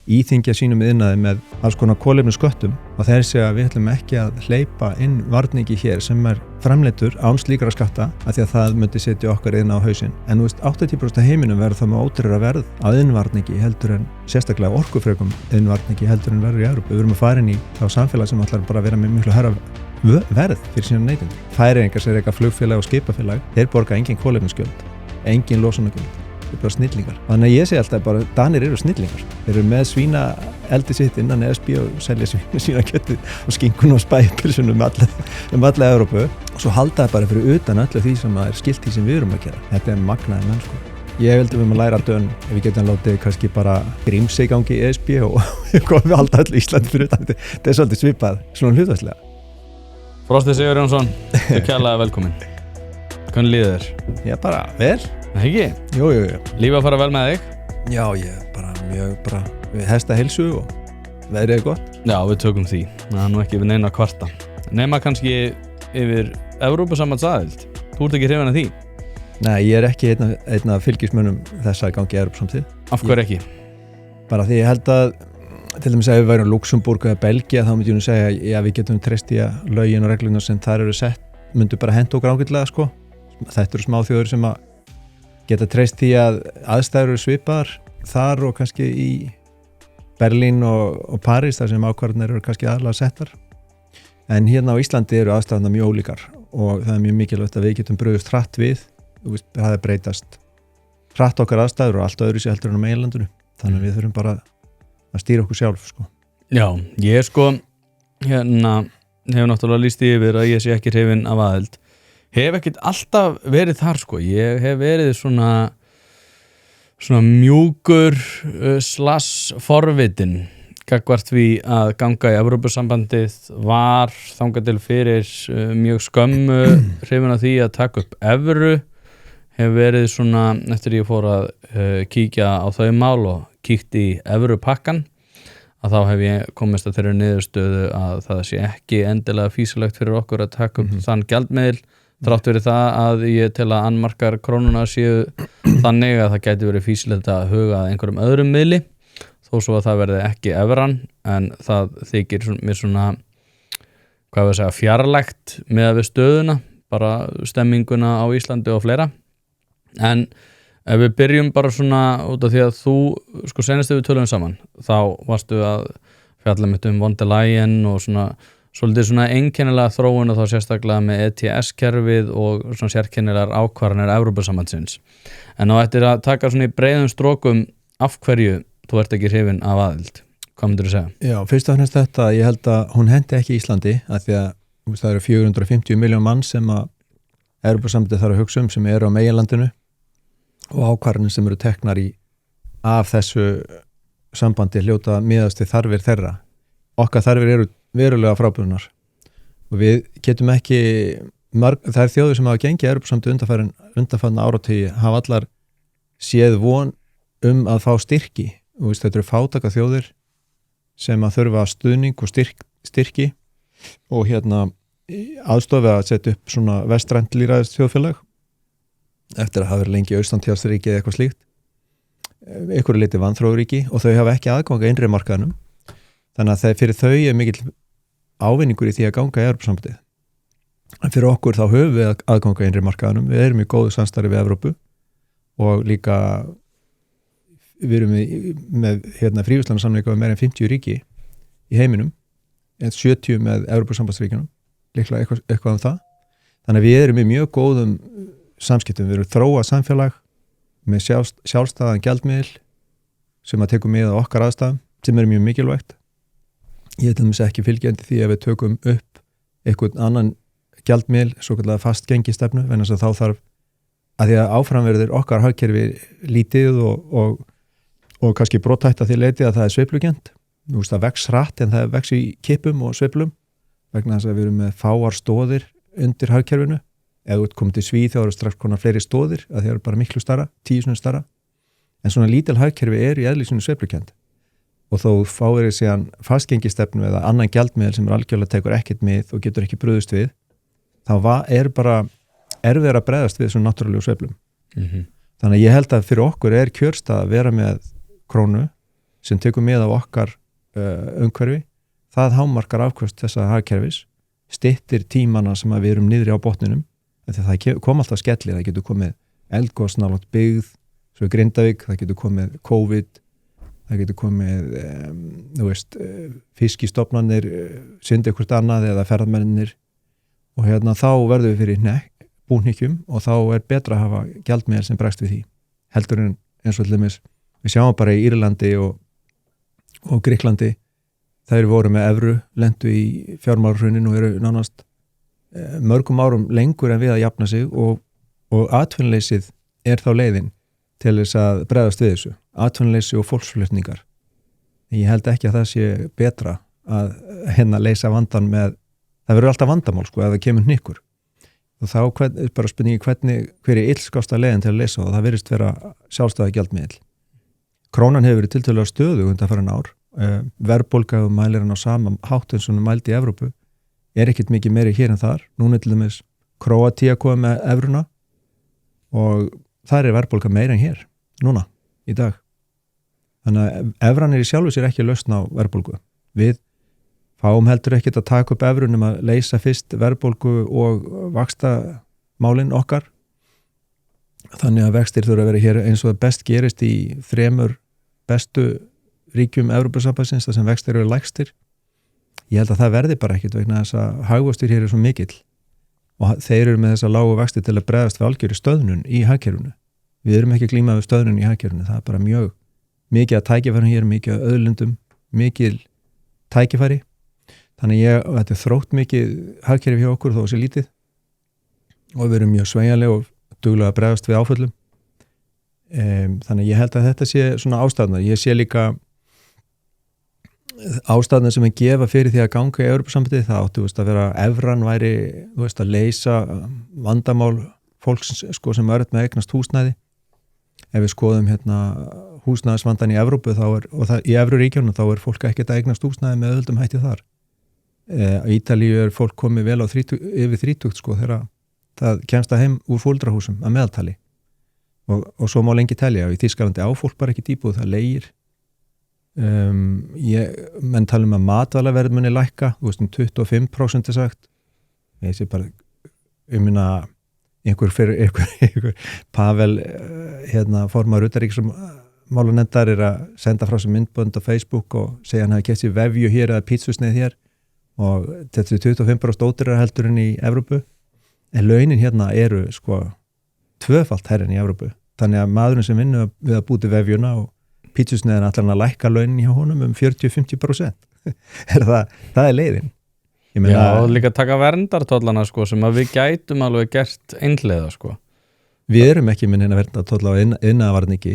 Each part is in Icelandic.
íþyngja sínum iðnaði með alls konar kolefnisköttum og þeir segja að við ætlum ekki að hleypa inn varningi hér sem framleiddur án slíkra skatta af því að það myndi setja okkar iðnað á hausinn. En 80% af heiminum verður það með ódýrara verð á iðnvarningi heldur en sérstaklega orkufrekum iðnvarningi heldur en verður í Evrópu. Við erum að fara inn í þá samfélag sem ætlar bara að vera með miklu hærra verð fyrir sína neytendur. Færeyingar sem reka flugfélag og skipafélag, þeir borga engin kolefnisgjöld, engin losunargjöld. Þeir eru bara snillingar. Þannig að ég segi alltaf bara Danir eru snillingar. Þeir eru með svína eldi sitt innan ESB og selja svína kjötið og skinkun og spæpilsun alla Evrópu og svo halda það bara fyrir utan öllu því sem er skylt því sem við erum að gera. Þetta er magnaði menn sko. Ég vildi við læra dön ef við getum látið kannski bara grímsa í gangi í ESB og við halda öllu Íslandi fyrir utan. Þetta er svolítið svipað, svona hlutværslega. Frosti Sigurjónsson, þú kærlega velkomin. Hvernig líður þér? Ég bara vel. Það ekki? Jú. Lífið að fara vel með þig? Já, ég bara mjög við hesta heilsu og veðrið er gott. Já, við tökum því. Það er nú ekki við neina kvarta. Nema kannski yfir Evrópusambandsaðild. Þú ert ekki hrifinn af því? Nei, ég er ekki einn af fylgismönnum þess að gangi Evrópusamtíð. Af hverju ekki? Bara því ég held að til dæmis ef við værum Luxemburg eða Belgía þá myndi ég nú segja að við getum treyst í að lögin og reglurnar sem þar eru sett myndu bara henta okkur ágætlega sko. Þetta eru smáþjóðir sem að geta treyst því að aðstæður eru svipaðar þar og kannski í Berlín og París þar sem ákvarðanir eru kannski aðalega settar. En hérna á Íslandi eru aðstæðurnar mjög ólíkar og það er mjög mikilvægt að við getum brugðist hratt við. Það er breytast hratt okkar aðstæður og allt öðru sér heldur en á meginlandinu. Þannig að við þurfum bara að stýra okkur sjálf sko. Já, ég sko hefur náttúrulega lýst yfir að ég sé ekki hrifinn af aðild. Hef ekkert alltaf verið þar sko. Ég hef verið svona mjúkur forvitin gagnvart því að ganga í Evrópusambandið var þangað til fyrir mjög skömmu hrifinn af því að taka upp evru. Hef verið svona eftir ég fór að kíkja á þau mál og kíkti í evrupakkan að þá hef ég komist að þeirra niðurstöðu að það sé ekki endilega fýsilegt fyrir okkur að taka upp þann gjaldmiðil þrátt verið það að ég tel að annmarkar krónuna séu þannig að það gæti verið fýsilegt að huga að einhverjum öðrum miðli þó svo að það verði ekki evran en það þykir mér svona hvað við segja fjarlægt með við stöðuna bara stemminguna á Íslandi og fleira en ef við byrjum bara svona út af því að þú sko senast við tölum saman þá varstu að fjalla mitt von der Leyen og svolítið svona einkennilega þróun og þá sérstaklega með ETS-kerfið og svona sérkennilegar ákvarðanir Evrópusambandsins. En á eftir að taka svona í breiðum strókum af hverju þú ert ekki hrifinn af aðild. Hvað myndir þú segja? Já, fyrst og fremst þetta, ég held að hún hendi ekki Íslandi af því að það eru 450 milljón mann sem að Evrópusambandið þarf að hugsa sem eru á meginlandinu og ákvarðanir sem eru teknar af þessu sambandi hljóta miðast við þarfir þeirra. Okkar þarfir eru verulega frábrugðnar og við getum ekki þær þjóðir sem hafa gengið Evrópusambandið undanfarna áratugi hafa allar séð von að fá styrki og þetta eru fátækar þjóðir sem að þurfa stuðning og styrki og aðstofi að setja upp svona vestrænt lýðræðis þjóðfélag eftir að hafa verið lengi Austurríki eða eitthvað slíkt einhverju liti vanþróuríki og þau hafa ekki aðgang að innri markaðnum þannig að fyrir þau er mikill ávinningur í því að ganga í Evrópusambandið. En fyrir okkur þá höfum við aðgang að innri markaðnum, við erum í góðu samstarfi við Evrópu og líka við erum með fríverslunarsamninga með meira en 50 ríki í heiminum, en 70 með Evrópusambandsríkjunum, líklega eitthvað það. Þannig að við erum í mjög góðum samskiptum, við erum þróað samfélag með sjálfstæðan gjaldmiðil sem að tekum með okkar aðstæðum, sem er mjög mikilvægt. Ég til dæmis ekki fylgjandi því að við tökum upp einhvern annan gjaldmiðil, svo kallega fastgengistefnu, vegna þess að þá þarf að því að áframverðir okkar hagkerfi lítið og kannski brothætt að því leiti að það er sveiflugjönd. Það vex hratt en það vex í kippum og sveiflum vegna þess að við erum með fáar stóðir undir hagkerfinu. Ef þú komið til Svíð þá eru strax konar fleiri stóðir að það eru bara miklu stærra, 10 sinnum stærra. En svona lítil hagkerfi eru í eðli sínu sveiflugjönd. Og þó fáir þið síðan fastgengistefnu eða annan gjaldmiðil sem algjörlega tekur ekkert mið og getur ekki brugðist við, þá er bara erfiðar að bregðast við þessum náttúrulegu sveiflum. Þannig að ég held að fyrir okkur er kjörstað að vera með krónu sem tekur með á okkar umhverfi, það hámarkar afkvöst þessa hagkerfis, styttir tímana sem að við erum niðri á botninum, því það kom alltaf skelli, það getur komið eldgos nálægt byggð, svo í Grindavík, það getur komið COVID, það getur komið fiskistofnanir syndi hvort annað eða ferðmennir og þá verðum við fyrir búhnykkjum og þá betra að hafa gjaldmiðil sem bregst við því heldur en eins og allir við sjáum bara í Írlandi og Grikklandi þær voru með evru, lendu í fjármálahruninu og eru nánast mörgum árum lengur en við að jafna sig og atvinnuleysið þá leiðin til þess að bregðast við þessu atvinnuleysi og fólksflutningar ég held ekki að það sé betra að leysa vandan með það verður alltaf vandamál ef það kemur hnykkur og þá bara spurningi hver illskásta leiðin til að leysa og það virðist vera sjálfstæða gjaldmiðil krónan hefur verið tiltölulega stöðug undanfarin ár verðbólga og mælir hann á sama hátt eins og hún mældi í Evrópu ekkert mikið meiri hér en þar núna til dæmis Króatía komið með evruna og þar verðbólga meira en hér núna í dag þannig að evran í sjálfu sér ekki lausn á verðbólgu við fáum heldur ekkert að taka upp evrunum að leysa fyrst verðbólgu og vaxtamálin okkar þannig að vextir þurfa að vera hér eins og best gerist í 3 bestu ríkjum Evrópusambandsins þar sem vextir eru lægstir ég held að það verði bara ekkert vegna þess að hagvöxtur hér svo mikill og þeir eru með þessa lágu vexti til að bregðast við algjöru stöðnun í hagkerfinu við erum ekki að glíma við stöðnun í hagkerfinu það bara mjög mikið að tækifærum hér mikið að auðlundum, mikið tækifæri þannig þetta þrótt mikið hagkerfi hjá okkur þó þessi lítið og við erum mjög sveigjanleg og duglega að bregðast við áföllum þannig ég held að þetta sé svona ástæðna ég sé líka ástæðna sem gefa fyrir því að ganga í Evrópusambandið það áttu að vera evran væri að leysa vandamál fólks sem með eignast húsnæði ef við skoðum húsnæðisvandan í Evrópu í Evruríkjunum þá fólk ekkert að eignast húsnæði með öðuldum hætti þar í Ítalíu fólk komið vel á yfir 30 þegar það kemst að heim úr fóldrahúsum að meðaltali og svo má lengi telja og í Þýskalandi á fólk bara ekki íbúð það leigir menn tala að matvælaverð muni lækka 25% sagt ég sé bara einhver Pavel formar utanríkismálanefndar að senda frá sem myndbönd á Facebook og segja hann hafi keypt sér vefju hér eða pítsusneið hér og þetta er 25% ódýrara heldur en í Evrópu en launin eru tvöfalt hærri en í Evrópu þannig að maðurinn sem vinnur við að búti vefjuna og pítsusneiðin ætlar hann að lækka launin hjá honum 40-50% það leiðin Já, og líka taka verndartollana sem að við gætum alveg gert einhliða Við erum ekki með neina verndartolla á iðnaðarvarningi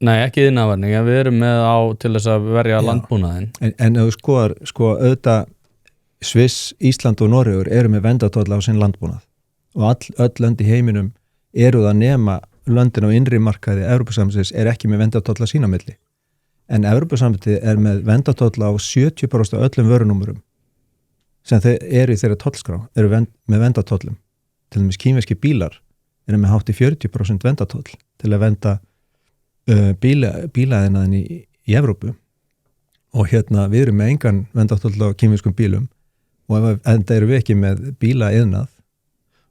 Nei, ekki iðnaðarvarningi, við erum með á til þess að verja landbúnaðinn En ef þú skoðar, auðvitað Sviss, Ísland og Noregur eru með verndartolla á sinn landbúnað og öll lönd í heiminum eru það nema löndin á innri markaði Evrópusambandsins ekki með verndartolla sín á milli en Evrópusambandið með verndartolla á 70% af öllum vörunúmerum sem þeir eru í þeirra tollskrá eru með verndartollum til dæmis kínverski bílar eru með hátt í 40% verndartoll til að vernda bílaðinaðin í Evrópu og við erum með engan verndartoll á kínverskum bílum og enda eru við ekki með bílaiðnað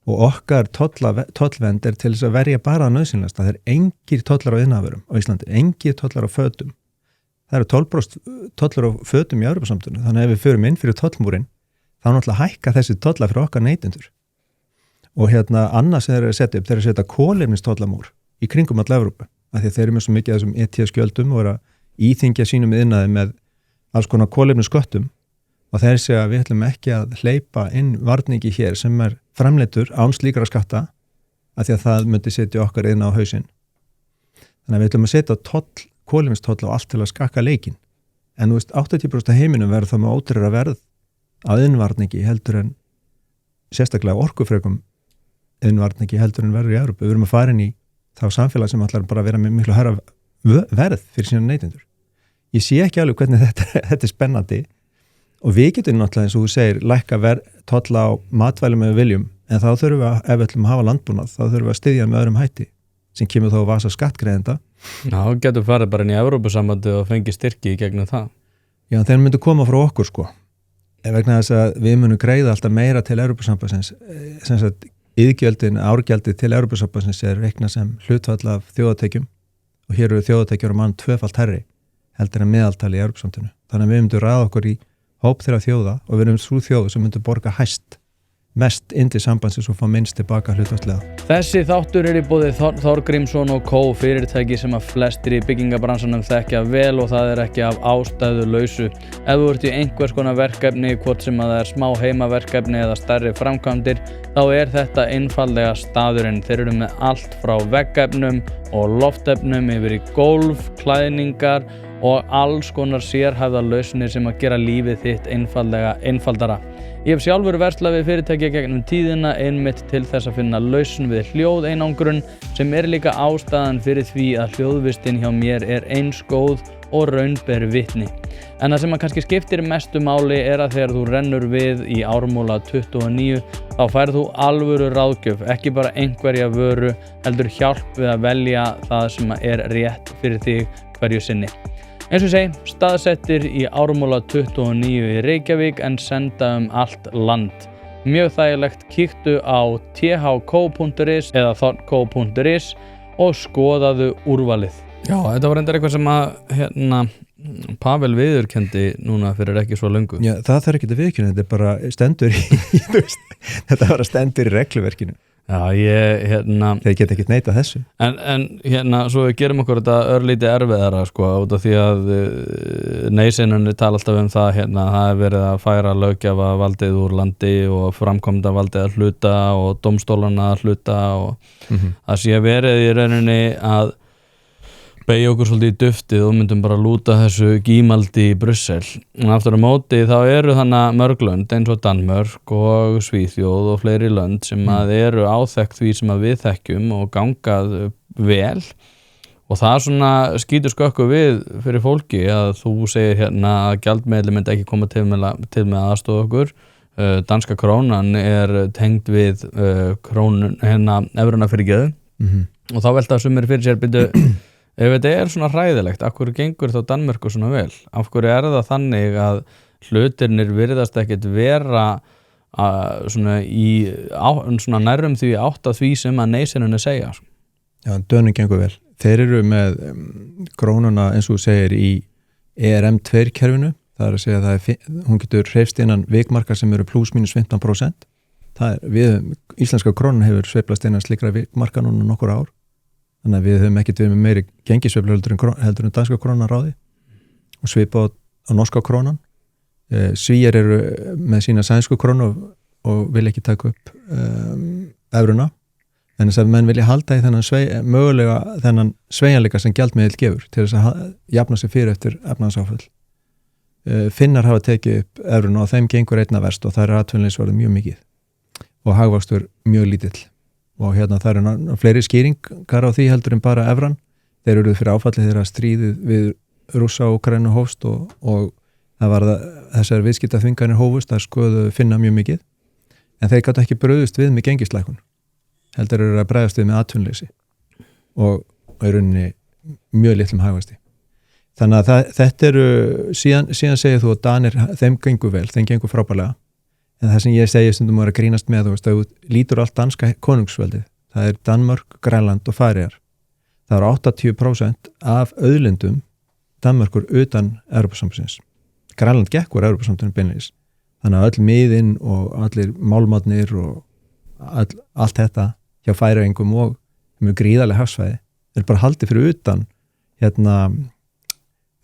og okkar tollvend til þess að verja bara að nauðsynlegast það engir tollar á iðnaðarvörum á Íslandi, engir tollar á fötum það eru 12% tollar á fötum í Evrópusambandinu þannig að ef við förum inn fyrir tollmúrin þá náttúrulega hækka þessi tollar fyrir okkar neytendur og annars þeir eru að setja upp þeir eru að setja kolefnistollamúr í kringum all Evrópu af því að þeir eru með svo mikið af þessum ETS-gjöldum og eru að íþyngja sínum iðnaði með alls konar kolefnisköttum og þeir segja að við ætlum ekki að hleypa inn varningi hér sem framleiddur án slíkra skatta af því að það myndi setja okkar inn á hausinn. Þannig að við ætlum að setja kolefnistoll á allt til að skakka leikinn. En 80% af heiminum verður það með ódýrara verð á iðnvarningi heldur en sérstaklega orkufrekum iðnvarningi heldur en verður í Evrópu. Við erum að fara inn í þá samfélag sem ætlar bara að vera með miklu hærra verð fyrir sína neytendur. Ég sé ekki alveg hvernig þetta er spennandi og við getum náttúrulega eins og þú segir lækka tolla á matvælum með viljum en þá þurfum við ef við ætlum að hafa landbúnað þá þurfum við að styðja með öðrum hætti sem kemur þá að vasa skattgreiðenda. Já, getur farið bara inn í Evrópusambandi og fengi styrki í gegnum það. Já, þeir myndu koma frá okkur sko. Vegna þess að við munum greiða alltaf meira til Evrópusambandsins, sem sagt árgjaldið til Evrópusambandsins reiknað sem hlutfall af þjóðatekjum og hér eru þjóðatekjur mann 2-falt hærri heldur en meðaltali í Evrópusambandinu. Þannig að við myndum raða okkur í hóp þeirra þjóða og við erum sú þjóð sem myndum borga hæst mest inn til sambandsins og fá minnst tilbaka hlutfallslega. Þessi þáttur í boði Þorgrímsson og Co. fyrirtæki sem að flestir í byggingabransanum þekkja vel og það ekki af ástæðu lausu. Ef þú ert í einhvers konar verkefni, hvort sem að það smá heimaverkefni eða stærri framkvæmdir, þá þetta einfaldlega staðurinn. Þeir eru með allt frá veggefnum og loftefnum yfir í gólf, klæðningar og alls konar sérhæfða lausnir sem að gera lífið þitt einfaldara. Ég hef sjálfur verslað við fyrirtæki gegnum tíðina einmitt til þess að finna lausn við hljóðeinangrun sem líka ástæðan fyrir því að hljóðvistin hjá mér eins góð og raun ber vitni. En það sem að kannski skiptir mestu máli að þegar þú rennur við í Ármúla 29 þá færð þú alvöru ráðgjöf, ekki bara einhverja vöru, heldur hjálp við að velja það sem rétt fyrir þig hverju sinni. Eins og segi, staðsettir í Ármúla 29 í Reykjavík en senda allt land. Mjög þægilegt, kíktu á thco.is eða thorco.is og skoðaðu úrvalið. Já, þetta var reyndar eitthvað sem að Pavel viðurkenndi núna fyrir ekki svo löngu. Já, það þarf ekki að viðurkenna, þetta bara stendur í þetta bara stendur í regluverkinu. Já, þeir geta ekkert neitað þessu. En svo við gerum okkur þetta örlítið erfiðara sko, út af því að neysinunni tala alltaf það það verið að færa löggjafa valdið úr landi og framkomda valdið að hluta og dómstólana að hluta og það sé verið í rauninni að beygja okkur svolítið í duftið og myndum bara lúta þessu gímaldi í Brussel. Og aftur á móti þá eru þannig mörg lönd eins og Danmörk og Svíþjóð og fleiri lönd sem að eru áþekkt því sem að við þekkjum og gangað vel. Og það svona skýtur skökku við fyrir fólki að þú segir að gjaldmiðli myndi ekki koma til með aðstoða okkur. Danska krónan tengd við krónun evruna fyrirgeðu. Og þá velta sumir fyrir sér byrju ef þetta svona hræðilegt, af hverju gengur þá Danmörku svona vel? Af hverju það þannig að hlutirnir virðast ekkert vera svona svona nærrum því átt að því sem að neysinunni segja? Já, Dönum gengur vel. Þeir eru með krónuna eins og þú segir í ERM2 kerfinu, það að segja að hún getur hreyfst innan vikmarka sem eru plus-minus 15%. Íslenska krónan hefur sveiflast innan slíkra vikmarka núna nokkur ár. Þannig að við höfum ekkert við með meiri gengisveiflu heldur en danska krónan ráði og svipa á norska krónan. Svíjar eru með sína sænsku krónu og vil ekki taka upp evruna. Þannig að menn vilja halda í þennan sveigjanleika sem gjaldmiðill gefur til þess að jafna sig fyrir eftir efnahagsáföll. Finnar hafa tekið upp evruna og þeim gengur einna verst og það atvinnuleysi mjög mikið og hagvöxtur mjög lítill. Og það eru fleiri skýringar á því heldur en bara evran. Þeir eru fyrir áfallið þeirra stríðið við Rússa og Úkraínu hófst og það var þessar viðskiptaþvinganir hófust, það skoðu finna mjög mikið. En þeir gátu ekki brugðust við með gengislækkun. Heldur eru að bregðast við með atvinnuleysi og í rauninni mjög litlum hagvexti. Þannig að þetta eru, síðan segir þú að Danir, þeim gengur vel, þeim gengur frábærlega. En það sem ég segi stundum að grínast með þú lítur allt danska konungsveldið. Það Danmörk, Grænland og Færeyjar. Það 80% af auðlindum Danmörkur utan Evrópusambandsins. Grænland gekk úr Evrópusambandinu beinlínis. Þannig að öll miðin og allir málmatnir og allt þetta hjá Færeyingum og mjög gríðarlega hafsvæði bara haldið fyrir utan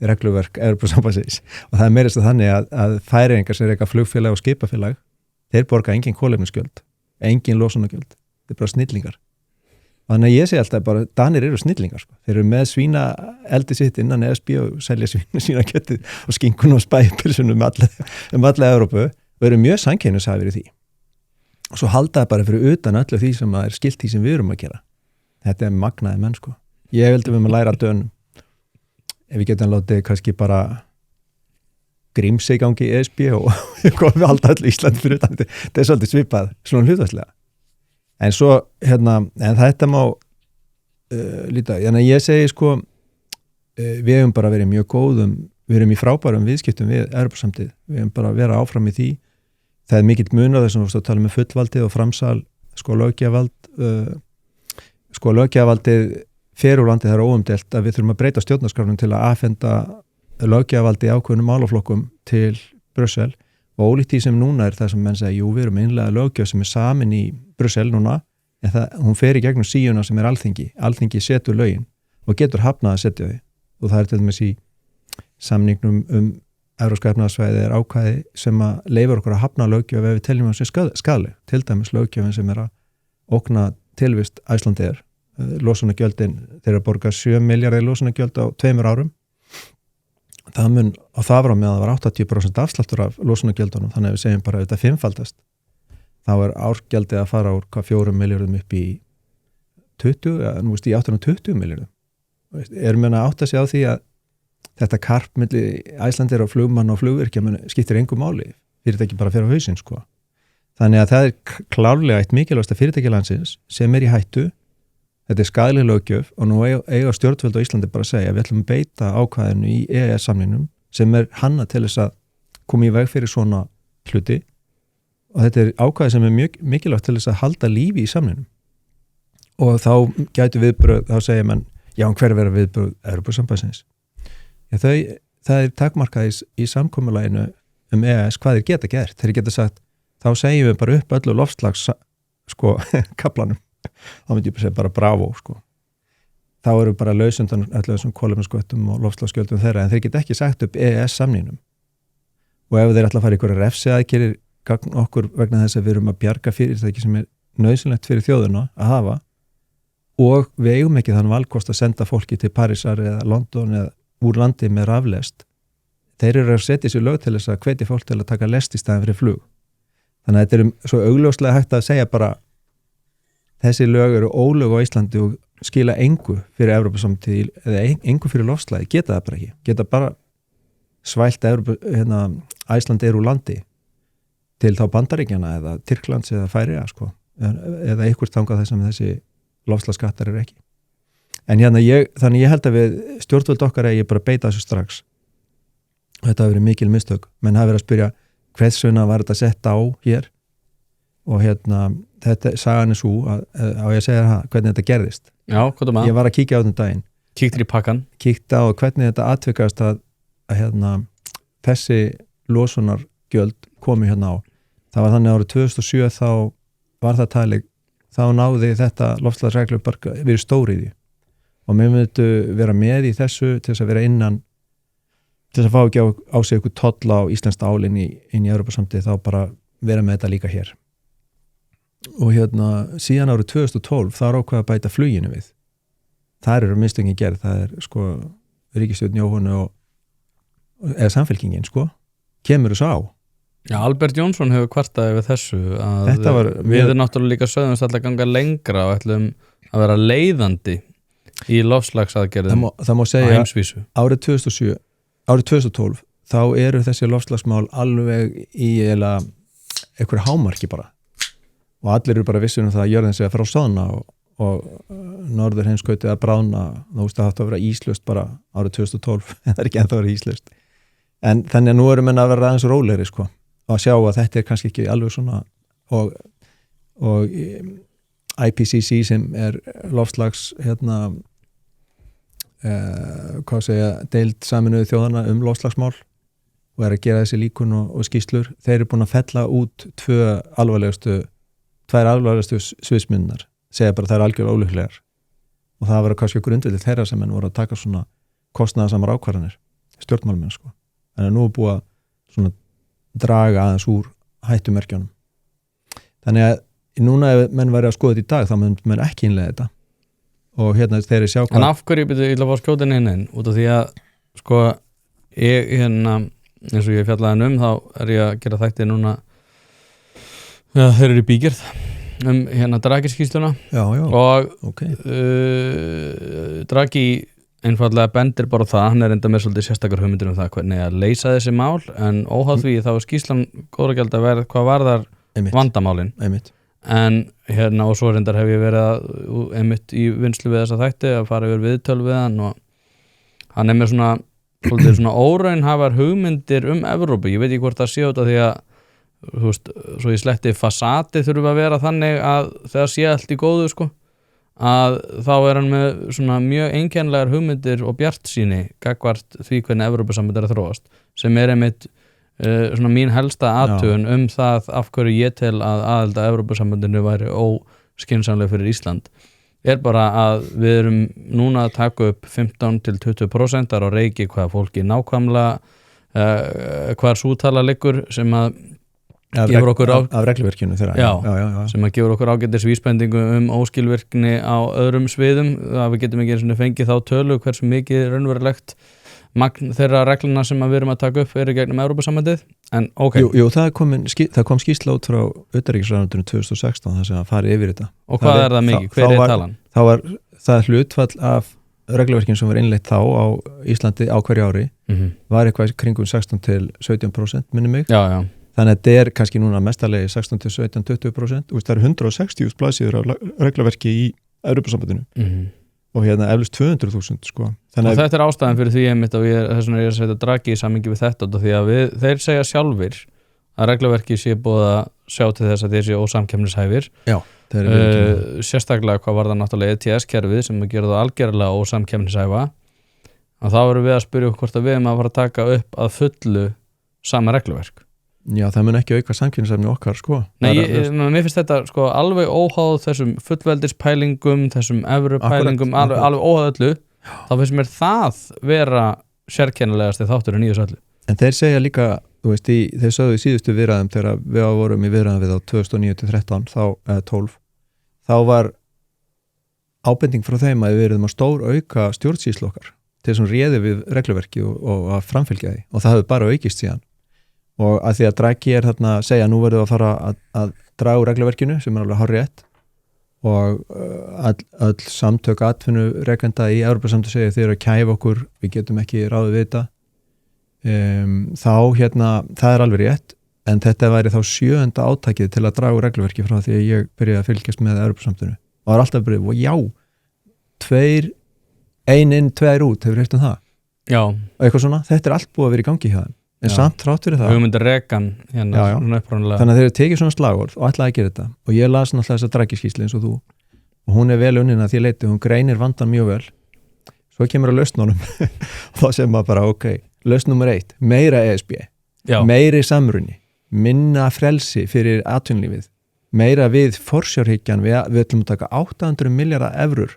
regluverk Evrópusambandsins og það meirist að þannig að Færeyingar sem reka flugfélag og skipafélag þeir borga engin kolefnisgjöld, engin losunargjöld, þeir bara snillingar. Þannig að ég segi alltaf bara Danir eru snillingar sko. Þeir eru með svína eldi sitt innan ESB og selja svína kjötið og skinkun og spæpilsun alla Evrópu og eru mjög samkeppnishæfir í því. Og svo halda það bara fyrir utan öllu því sem skilt því sem við erum að gera. Þetta magnaði menn sko. Ég vildi við að læra Dönum. Ef við getum látið kannski bara Grímsey gangi í ESB og við halda allir Íslandi fyrir utan. Þetta svolítið svipað, svona hlutværslega. En svo, en þetta má líta, en ég segi sko við hefum bara verið mjög góðum við erum í frábærum viðskiptum við Evrópusamtið, við hefum bara verið áfram í því það er mikill munur þessum að tala með fullvaldið og framsal sko löggjafarvaldið fer úr landið það er óumdelt að við þurfum að breyta stjórnarskránum til að afhenda löggjafarvaldið í ákveðnum málaflokkum til Brussel og ólíkt því sem núna er það sem menn segja, jú við erum einlega löggjöf sem er samin í Brussel núna en hún fer í gegnum síuna sem er Alþingi setur lögin og getur hafnað að setja þau og það er til dæmis í samningnum Evrópska efnahagssvæðið er ákvæði sem að leyfur okkur að hafna löggjöf ef við teljum að það sé skaðleg, til dæmis löggjöfin sem er að ógna tilvist Icelandair, losunargjöldin þeir að borga 7 milljarðar losunargjöld á 2 árum það mun á það var á meðan það var 80% afsláttur af losunargjöldunum þannig að við segjum bara að þetta fimmfaldast þá er árgjaldið að fara úr 4 milljörðum upp í 20, nú veist í 820 milljörðum erum við að átta sig á því að þetta karp milli Icelandair og flugmann og flugvirkja skiptir engu máli fyrirtæki bara fyrir á hausinn sko þannig að það er klárlega eitt mikilvægasta fyrirtæki landsins sem er í hættu þetta er skaðleg löggjöf og nú eiga stjórnvöld á Íslandi bara að segja við ætlum að beita ákvæðinu í EES-samningnum sem er hanna til þess að koma í veg fyrir svona hluti og þetta er ákvæði sem er mjög mikilvægt til þess að halda lífi í samningnum og þá gætu viðbröð, þá segja mann já, hver vera viðbröð Evrópusambandsins það er takmarkað í samkomulaginu EES hvað þeir geta gert, þeir geta sagt þá segjum við bara upp öllu loftslags sko, kaplanum þá myndi ég segja bara bravo sko. þá eru bara lausundan öllu þessum kolefnisgöttum og loftslagsgjöldum þeirra en þeir geta ekki sagt upp EES samningnum og ef þeir ætla að fara ykkur refsiaðgerðir gagn okkur vegna þess að við erum að bjarga fyrirtæki sem er nauðsynlegt fyrir þjóðuna að hafa og við eigum ekki þann valkost að senda fólki til Parísar eða London eða úr landi með raflest þeir eru að setja sér lög til þess að hvetja fólk til að taka lest í staðin fyrir flug þannig að þetta er svo augljóslega hægt að segja bara þessi lög eru ólög á Íslandi og skila engu fyrir Evrópusamtíð eða engu fyrir loftslagi, geta það bara ekki geta bara svælt Icelandair úr landi til þá Bandaríkjana eða Tyrklands eða Færeyja sko eða ykkur þangað þess að þessi loftslagsskattar eru ekki en þannig ég held að við stjórnvöld okkar eigi bara beita þessu strax þetta hafi verið mikil mistök menn hafi verið að spyrja hversuna var þetta sett á hér og þetta sagan er svo að ég segja það hvernig þetta gerðist já, ég var að kíkja á þennan daginn kíktir í pakkan kíkta á hvernig þetta atvikast að þessi losunargjöld komi hérna á það var þannig árið 2007 þá var það talið þá náði þetta loftslagsreglu bara við stóriði og mér myndi vera með í þessu til þess að vera innan til þess að fá ekki á sig eitthvað tolla á íslenskt álinn í Evrópusamtið þá bara vera með þetta líka hér og síðan árið 2012 þá er ákveð að bæta fluginu við þar eru mistöngin gerð það er sko ríkisstjórn Jóhannu eða samfélkingin sko kemur þessu á Já, Albert Jónsson hefur kvartað yfir þessu að við erum náttúrulega líka sögðumst alltaf ganga lengra og ætlum að vera leiðandi í loftslagsaðgerðum það má segja á heimsvísu. Árið 2012 þá eru þessi loftslagsmál alveg í einhver hámarki bara og allir eru bara vissir það að jörðin sig að fara á soðna og norður heimskauti að brána þú veist að það átti að vera íslaust bara árið 2012 en það er ekki ennþá verið íslaust en þannig að nú erum við að vera aðeins rólegri sko og að sjá að þetta er kannski ekki alveg svona og IPCC sem er loftslags deild Sameinuðu þjóðanna loftslagsmál og er að gera þessi líkun og skýrslur þeir eru búin að fella út tvær alvarlegustu sviðsmyndirnar segja bara það er algjörlega ólíklegar og það var kannski grundvillið þeirra sem enn voru að taka svona kostnaðarsamar ákvarðanir stjórnmálamenn sko en nú er búið að svona draga aðeins úr hættumerkjunum þannig að núna ef menn væri að skoða þetta í dag þá myndum menn ekki innlega þetta og þeir sjá hvað En af hverju byrju ég ætla að fá skjótin inn út af því að sko ég eins og ég fjallaði þá er ég að gera þætti núna þeir eru í bígerð Draghi-skýrsluna og okay. Draghi einfallega bendir bara það, hann er enda með svolítið sérstakar hugmyndir það hvernig að leysa þessi mál en óháð því þá er skýrslan góðra gæld að verða hvað varðar vandamálin en hérna og svo reyndar hef ég verið einmitt í vinslu við þessa þætti að fara yfir viðtöl við hann og hann með svona óraunhæfar hugmyndir Evrópu, ég veit ekki hvort það sé út af því að þú veist, svo ég sletti fasati þurfa að vera þannig að þegar sé allt í góðu sko, að þá hann með svona mjög einkennilegar hugmyndir og bjartsýni gagnvart því hvernig Evrópusamband að þróast sem einmitt svona mín helsta athugun það af hverju ég tel að aðild að Evrópusambandinu væri óskynsamleg fyrir Ísland bara að við erum núna að taka upp 15-20% á reiki hvað fólki nákvæmlega hvar sútala liggur sem að gefur okkur af regluverkinu þeirra sem að gefur okkur ágætis vísbendingu óskilvirkni á öðrum sviðum að við getum ekki einu sinni fengið þá tölu hversu mikið raunverulegt magn þeirra regluna sem við erum að taka upp í gegnum Evrópusambandið en Jú, það kom skýrsla út frá utanríkisráðuneytinu 2016 þar sem að fara yfir þetta og hvað það mikið, hver talan? Þá var það hlutfall af regluverkinu sem var innleitt þá á Íslandi á hverju ári var eitthvað kringum 16-17% minni mig þannig að þetta kannski núna mestalegi 16-17-20% það eru 160 blaðsíður af regluverki í Evrópusambandinu og hérna eflust 200.000 sko. Og þetta ástæðan fyrir því einmitt og þess vegna ég að setja dragi í samhengi við þetta því að þeir segja sjálfir að regluverki sé búið að sjá til þess að þeir séu ósamkeppnishæfir sérstaklega hvað var það náttúrulega ETS-kerfið sem að gera það algerlega ósamkeppnishæfa og þá erum við að spyrja hvort að við erum að fara að taka upp að fullu sama regluverk Já, það mun ekki auka samkeppnishæfni okkar sko. Nei, mér finnst þetta sko alveg óháð þessum fullveldispælingum, þessum evrupælingum, alveg óháð öllu þá finnst mér það vera sérkennilegasti þátturinn í þessu öllu. En þeir segja líka, þú veist, þeir sögðu í síðustu viðræðum þegar við vorum í viðræðum við á 2009-13 eða 12, þá var ábending frá þeim að við erum að stór auka stjórnsýslu okkar til þess að réði við regluverki og að framfylgja því og það hefur bara aukist síðan og að því að Draghi þarna að segja nú verðum við að fara að draga úr regluverkinu sem alveg hárrétt og öll samtök atvinnurekenda í Evrópusambandinu segja þeir eru að kæfa okkur, við getum ekki ráðið við þetta þá það alveg rétt en þetta væri þá 7. átakið til að draga úr regluverki frá því að ég byrjaði að fylgjast með Evrópusambandinu og það var alltaf byrjuð og já 1 inn, 2 út hefur heyrt það og eitthvað svona, þetta allt búið að vera í gangi hjá þeim en samt trátt fyrir það hugmyndir rekan þannig að þeir tekið svona slagorð og ætlaði að gera þetta og ég las náttúrulega þessa Draghi-skýrslu eins og þú og hún vel unnin að því leyti, hún greinir vandan mjög vel svo kemur að lausnunum og þá segir maður bara lausn nummer 1, meira ESB meiri samruni, minna frelsi fyrir atvinnulífið meira við forsjárhyggjan við ætlum að taka 800 milljarða evrur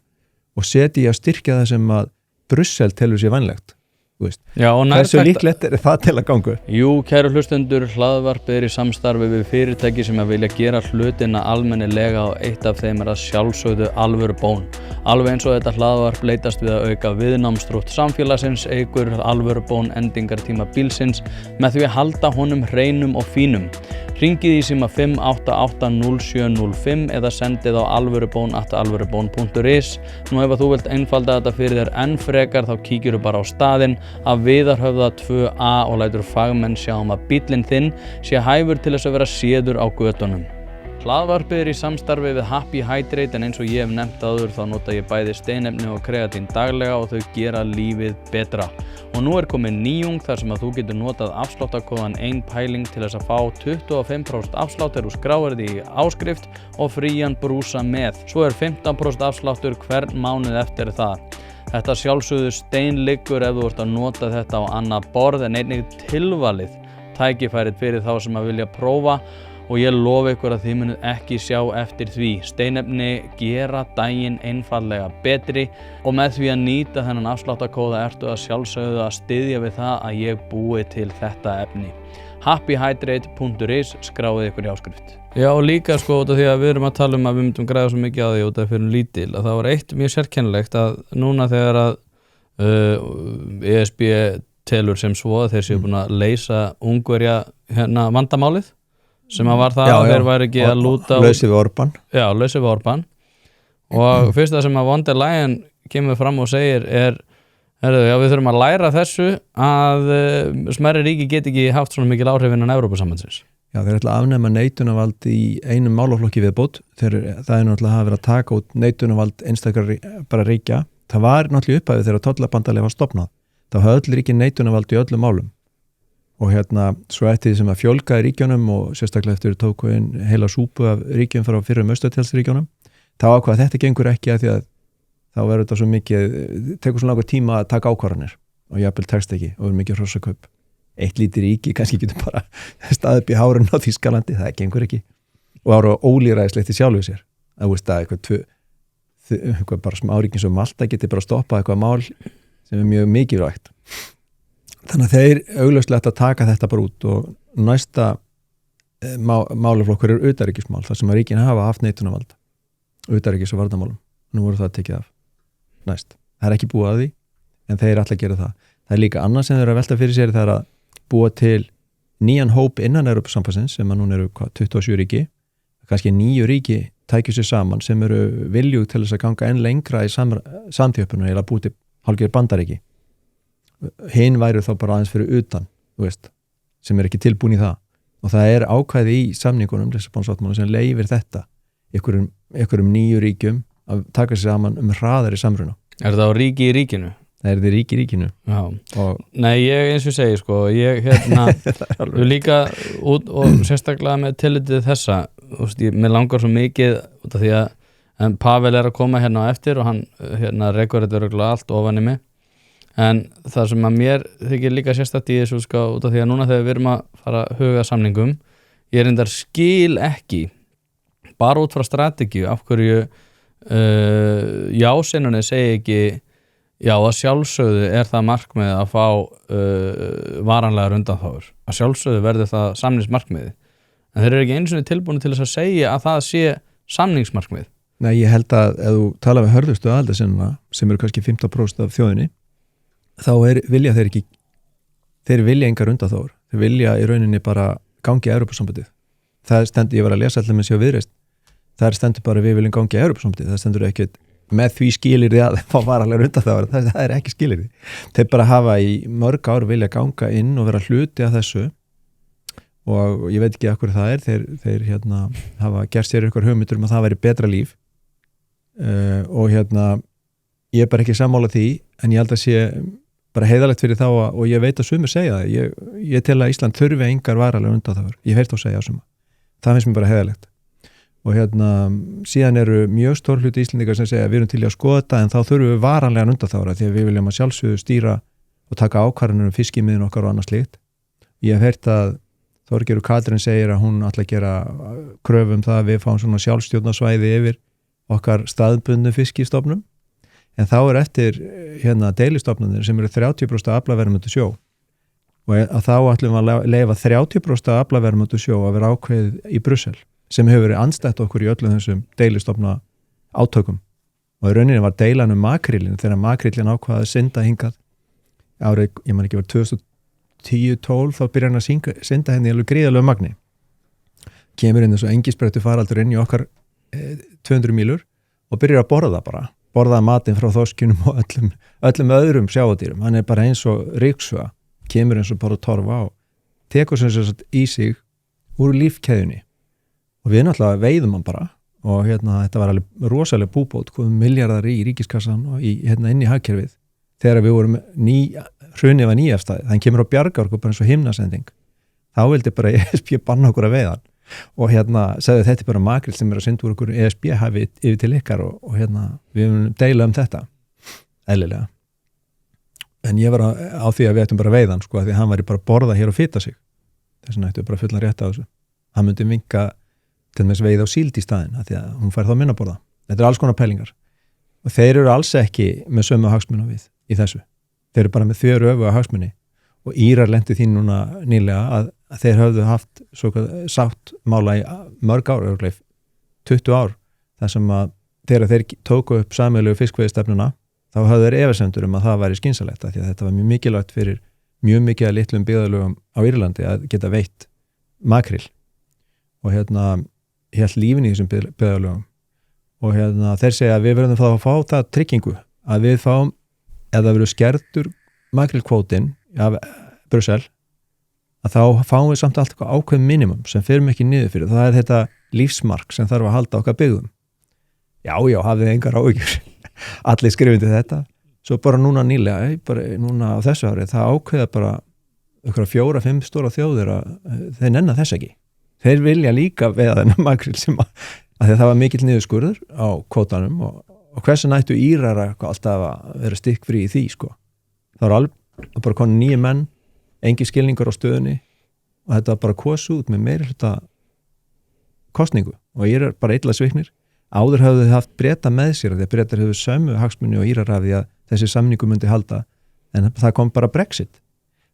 og setja í að styrkja það sem að Brussel telur sér vænlegt hversu líklegt það til að gangu? Jú, kæru hlustendur, hlaðvarpið í samstarfi við fyrirtæki sem að vilja gera hlutina almennilega og eitt af þeim að sjálfsögðu alvöru bón. Alveg eins og þetta hlaðvarp leitast við að auka viðnámsþrótt samfélagsins, eykur alvöru bón endingartíma bílsins með því að halda honum hreinum og fínum. Hringið í síma 588-0705 eða sendið á alvörubón@alvörubón.is. Nú ef þú vilt einfalda þetta fyrir þér enn frekar þá kíkirðu bara á staðinn að Viðarhöfða 2A og lætur fagmenn sjá að bíllinn þinn sé hæfur til þess að vera séður á götunum. Hlaðvarpið í samstarfi við Happy Hydrate en eins og ég hef nefnt áður þá nota ég bæði steinefni og kreatín daglega og þau gera lífið betra. Og nú komin nýjung þar sem að þú getur notað afsláttarkóðan 1 pæling til þess að fá 25% afslátt þú skráir því í áskrift og frían brúsa með. Svo 15% afsláttur hvern mánuð eftir það. Þetta sjálfsögðu steinliggur ef þú ert að nota þetta á annað borð en einnig tilvalið tækifærið fyrir þá sem að vilja prófa og ég lofa ykkur að þið munið ekki sjá eftir því. Steinefni gera daginn einfallega betri og með því að nýta þennan afsláttarkóða ertu að sjálfsögðu að styðja við það að ég búi til þetta efni. happyhydrate.is skráið ykkur í áskrift. Já og líka sko út af því að við erum að tala að við myndum græða svo mikið á því út af fyrir lítil að það var eitt mjög sérkennilegt að núna þegar að ESB telur sem svo að þeir séu búin að leysa Ungverja vandamálið sem að var það að þeir væri ekki að lúta lausið við Orbán lausið við Orbán og fyrst það sem að von der Leyen kemur fram og segir við þurfum að læra þessu að smærri ríki get ekki haft svona mikil áhrif innan Evrópusambandsins Já, þeir ætla að afnema neitunarvald í einum málaflokki viðbót. Það er náttúrulega að vera að taka út neitunarvald einstakar bara ríkja. Það var náttúrulega upphæfið þegar tollabandalega var stofnað. Það hafði öll ríki neitunarvald í öllum málum. Og svo eftir því sem að fjölga í ríkjunum og sérstaklega eftir tóku inn heila súpu af ríkjum frá fyrrum austurtjaldsríkjunum, þá ákvað þetta gengur ekki að því að þá verður þetta svo mikið, tekur svo langur tíma að taka ákvarðanir og jafnvel tekst ekki og verður mikið hrossakaup. Eitt lítið ríki kannski getur bara staðið upp í hárun á Þýskalandi, það gengur ekki og ára ólýðræðislegt í sjálfu sér að veist að eitthvað bara sem áríkin sem Malta getur bara stoppað eitthvað mál sem er mjög mikilvægt. Þannig að þeir augljóslega að taka þetta bara út og næsta málaflokkur er utanríkismál þar sem að ríkin hafa haft neitunarvald utanríkis- og varnarmálum. Nú voru það tekið af næst. Það er ekki búið að því en þeir ætla að gera það. Það er líka annað sem þeir að velta fyrir sér það er að búa til nýjan hóp innan Evrópusambandsins sem að núna eru 27 ríki, kannski 9 ríki tækju sér saman sem eru viljug til þess að ganga enn lengra í samþjöppunum eða búið til hálfgerð bandaríki. Hinn væru þá bara aðeins fyrir utan, sem er ekki tilbúin í það og það er ákvæði í samningunum Lissabonsáttmála sem leyfir þetta einhverjum 9 ríkjum að taka sér saman hraðari samruna. Er það á ríki í ríkinu? Það er þið ríki í ríkinu. Já. Nei, ég eins og segi ég líka út og sérstaklega með tillitið þessa mér langar svo mikið út af því að Pavel er að koma hérna á eftir og hann rekur þetta örugglega allt ofan í mig en það sem að mér þykir líka sérstakt í þessu út af því að núna þegar við erum að fara að huga samningum ég reyndar skil ekki bara út frá strategíu af hverju já-sinnunni segi ekki já, að sjálfsögðu er það markmið að fá varanlegar undanþágur. Að sjálfsögðu verður það samningsmarkmiði. En þeir eru ekki einu sinni tilbúin til þess að segja að það sé samningsmarkmið. Nei, ég held að ef þú tala við hörðustu aðaldarsinnuna sem eru kannski 15% af þjóðinni þá vilja þeir vilja engar undanþágur. Þeir vilja í rauninni bara gangi í Evrópusambandið. Það stendur, ég var að lesa allir með sér viðreist. Það stendur bara við viljum gangi í Evrópusambandið. Það stendur ekki með því skilyrði að fá varanlegar undanþágur, það er ekki skilyrði. Þeir bara hafa í mörg ár vilja ganga inn og vera hluti af þessu og ég veit ekki af hverju það er, þeir hafa gert sér ykkur hugmyndur að það væri betra líf og ég er bara ekki sammála því en ég held að sé bara heiðalegt fyrir þá og ég veit að sumir segja það, ég tel að Ísland þurfi engar varanlegar undanþágur, ég hef heyrt þá segja á suma, það finnst mér bara heiðalegt. Og síðan eru mjög stór hluti Íslendingar sem segja við erum til í að skoða þetta en þá þurfum við varanlegan undanþágur því að við viljum að sjálfsögðu stýra og taka ákvarðanir fiskimiðin okkar og annað slíkt. Ég hef heyrt að Þorgerður Katrín segir að hún ætla að gera kröfu það að við fáum svona sjálfstjórnarsvæði yfir okkar staðbundnu fiskistofnum en þá er eftir deilistofnunir sem eru 30% af aflaverðmætu sjó og þá ætlum við að leyfa 30% af aflaverðmætu sjó að vera ákveðið í Brussel sem hefur verið andstætt okkur í öllum þessum deilistofna átökum og í rauninni var deilan makrílin þegar makrílin ákvaði að synda hingað árið, ég man ekki var 2010-12 þá byrjar hann að synda henni alveg gríðalegu magni kemur inn þessu engisbrettu faraldur inn í okkar 200 mílur og byrjar að borða matinn frá þorskunum og öllum öðrum sjáadýrum, hann er bara eins og ryksuga, kemur eins og bara torfa og tekur sem sagt í sig úr lífkeðjunni og við náttúrulega veiðum hann bara og þetta var alveg rosalega búbót miljardar í ríkiskassan og inn í hagkerfið þegar við vorum hrunið var nýjafstæði, þannig kemur á bjargar okkur bara eins og himnasending þá vildi bara ESB banna okkur að veiða hann og sagði þetta er bara makrill sem er að synda úr okkur ESB hafi yfir til ykkar og við viljum deila þetta eðlilega en ég var á því að við ættum bara að veiða hann því að hann væri bara að borða hér og fita sig þess vegna ættum við bara fullan rétt á þessu hann myndi vinka til þess veið á síld í staðinn af því að hún fær þá minna að borða. Þetta er alls konar pælingar og þeir eru alls ekki með sömu hagsmuni við í þessu. Þeir eru bara með þverju öfuga hagsmuni og Írar lentu því núna nýlega að þeir höfðu haft sáttmála í mörg ár, 20 ár, þar sem að þegar þeir tóku upp sameiginlegu fiskveiðistefnuna þá höfðu þeir efasemtur að það væri skynsamlegt af því að þetta var mjög mikilvægt fyrir mjög mikið að litlum byggðarlögum á Írlandi að geta veitt makríl og hélt lífin í þessum byggðarlögum og þeir segja að við verðum þá að fá það tryggingu að við fáum, eða verður skertur makrílkvótinn af Brussel að þá fáum við samt allt eitthvað ákveðum minimum sem fyrir ekki niður fyrir. Það er þetta lífsmark sem þarf að halda okkar byggðum. Já, hafið engar áhyggjur. Allir skrifindi þetta. Svo bara núna nýlega, bara núna á þessu ári, það ákveða bara ykkur 4-5 stóra þjóðir að þeir nenna þess ekki. Þeir vilja líka veða þennan makril sem að það var mikill niðurskurður á kvótanum og hversu nættu Írara alltaf að vera stikkfrí í því, sko. Það var bara konu 9 menn, engi skilningur á stöðunni og þetta var bara kosu út með meiri hluta kostningu og Írar bara illa sviknir. Áður hafðu þið haft Breta með sér því að Bretar hefðu sömu hagsmuni og Írar af því að þessi samningu myndi halda en það kom bara Brexit.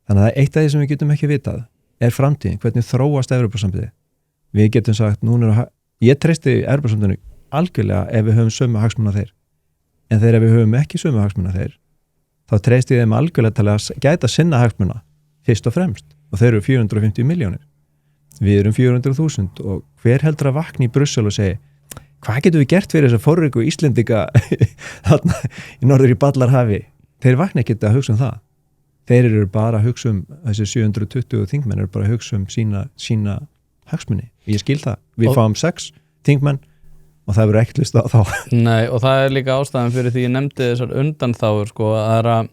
Þannig að eitt af því sem við getum ekki vitað er framtíðin, hvernig þróast Evrópusambandið. Við getum sagt, ég treysti Evrópusambandinu algjörlega ef við höfum sömu hagsmuna þeir. En þegar við höfum ekki sömu hagsmuna þeir, þá treysti ég þeim algjörlega til að gæta sinna hagsmuna fyrst og fremst. Og þeir eru 450 milljónir. Við erum 400.000 og hver heldur að vakna í Brussel og segi, hvað getum við gert fyrir þess að forríku Íslendinga þarna í norður í Ballarhafi? Þeir vakna ekki að hugsa það. Þeir eru bara að hugsa þessi 720 þingmenn eru bara að hugsa sína hagsmuni. Ég skil það. Við fáum 6 þingmenn og það verður ekkert list á þá. Nei, og það er líka ástæðan fyrir því ég nefndi þessar undanþágur, sko, að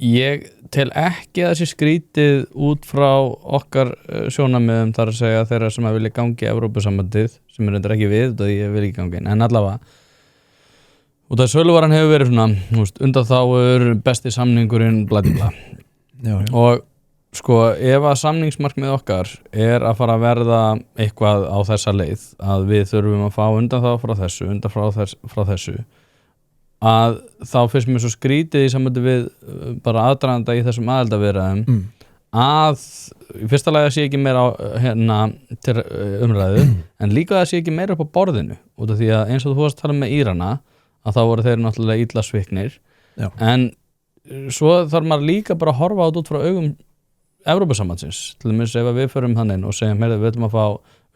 ég tel ekki að þessi skrítið út frá okkar sjónarmiðum þar að segja þeirra sem að vilja gangi Evrópusambandið, sem er reyndar ekki við og ég vil ekki gangi en allavega og það söluvaran hefur verið svona undanþágur, besti samningurinn bladibla og sko ef að samningsmarkmið okkar er að fara að verða eitthvað á þessa leið að við þurfum að fá undanþágur frá þessu að þá fyrst mér svo skrítið í sambandi við bara aðdraganda í þessum aðildarviðræðum að í fyrsta lagi að sé ekki meira til umræðu en líka að sé ekki meira upp á borðinu út af því að eins og þú varst að tala með Írana að þá voru þeir náttúrulega illa sviknir en svo þarf maður líka bara að horfa út frá augum Evrópusambandsins til dæmis ef við förum þannig og segjum við ætlum að fá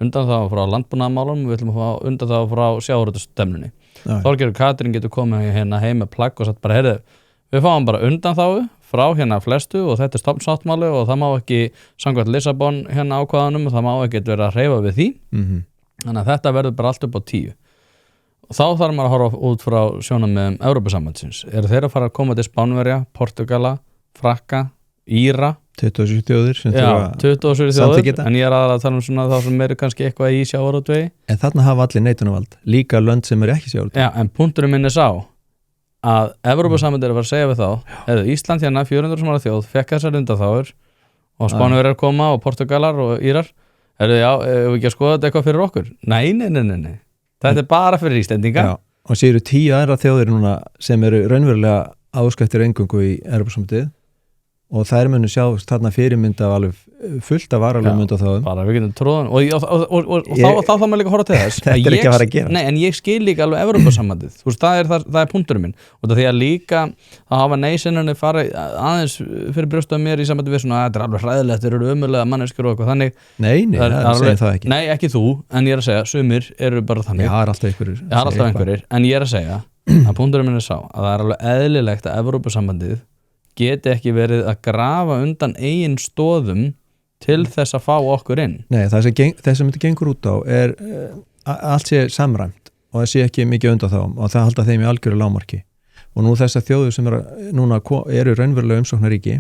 undanþágu frá landbúnaðarmálum við ætlum að fá undanþágu frá sjávarútvegsstefnunni Þorgerður Katrín getur komið hérna heim með plagg og sagt bara, við fáum bara undanþágu frá hérna flestu og þetta er stofnsáttmáli og það má ekki samkvæmt Lissabon hérna ákvæðanum og það má ekki vera að hreyfa við því þannig að þetta verður bara allt upp á 10 og þá þarf maður að horfa út frá sjónarmiðum Evrópusambandsins eru þeir að fara að koma til Spánverja, Portugala, Frakka, Íra 27 þjóðir sem 27 þjóðir en ég er aðra að tala svona þá sem eru kannski eitthvað í sjávarútvegi en þarna hafa allir neitunarvald líka lönd sem eru ekki sjávarútvegi en punkturinn minn er sá að Evrópusambandið er að fara að segja við þá Ísland hérna 400 sem ára þjóð fekk þessar undanþágur og Spánverjar koma og Portugalar og Írar við ekki að skoða þetta eitthvað fyrir okkur nei þetta er bara fyrir Íslendinga og séu 10 aðra þjóðir núna sem eru raunverulega áskættir eingöngu í Evrópusambandið og þær munu sjá þarna fyrirmynd af alveg fullt af varalegum undanþágum bara við getum tróðan og þá þarf maður líka að horfa til þess þetta er ekki að fara að gera nei, en ég skil líka alveg Evrópusambandið það er punkturinn minn og það því að líka að hafa nei-sinnunni fara aðeins fyrir brjóstu af mér í sambandi við svona þetta er alveg hræðilegt, þeir eru ömurlega manneskjur og eitthvað þannig nei, það segir það ekki nei, ekki þú, en ég er að segja, sumir eru bara þannig það er alltaf einhverjir en ég er að segja að punkturinn minn er sá að það er alveg eðlilegt að Evrópusambandið geti ekki verið að grafa undan eigin stóðum til þess að fá okkur inn. Nei, það sem þetta gengur út á er allt sé samræmt og það sé ekki mikið undan þá og það halda þeim í algjöru lágmarki. Og nú þessar þjóður sem eru raunverulega umsóknaríki,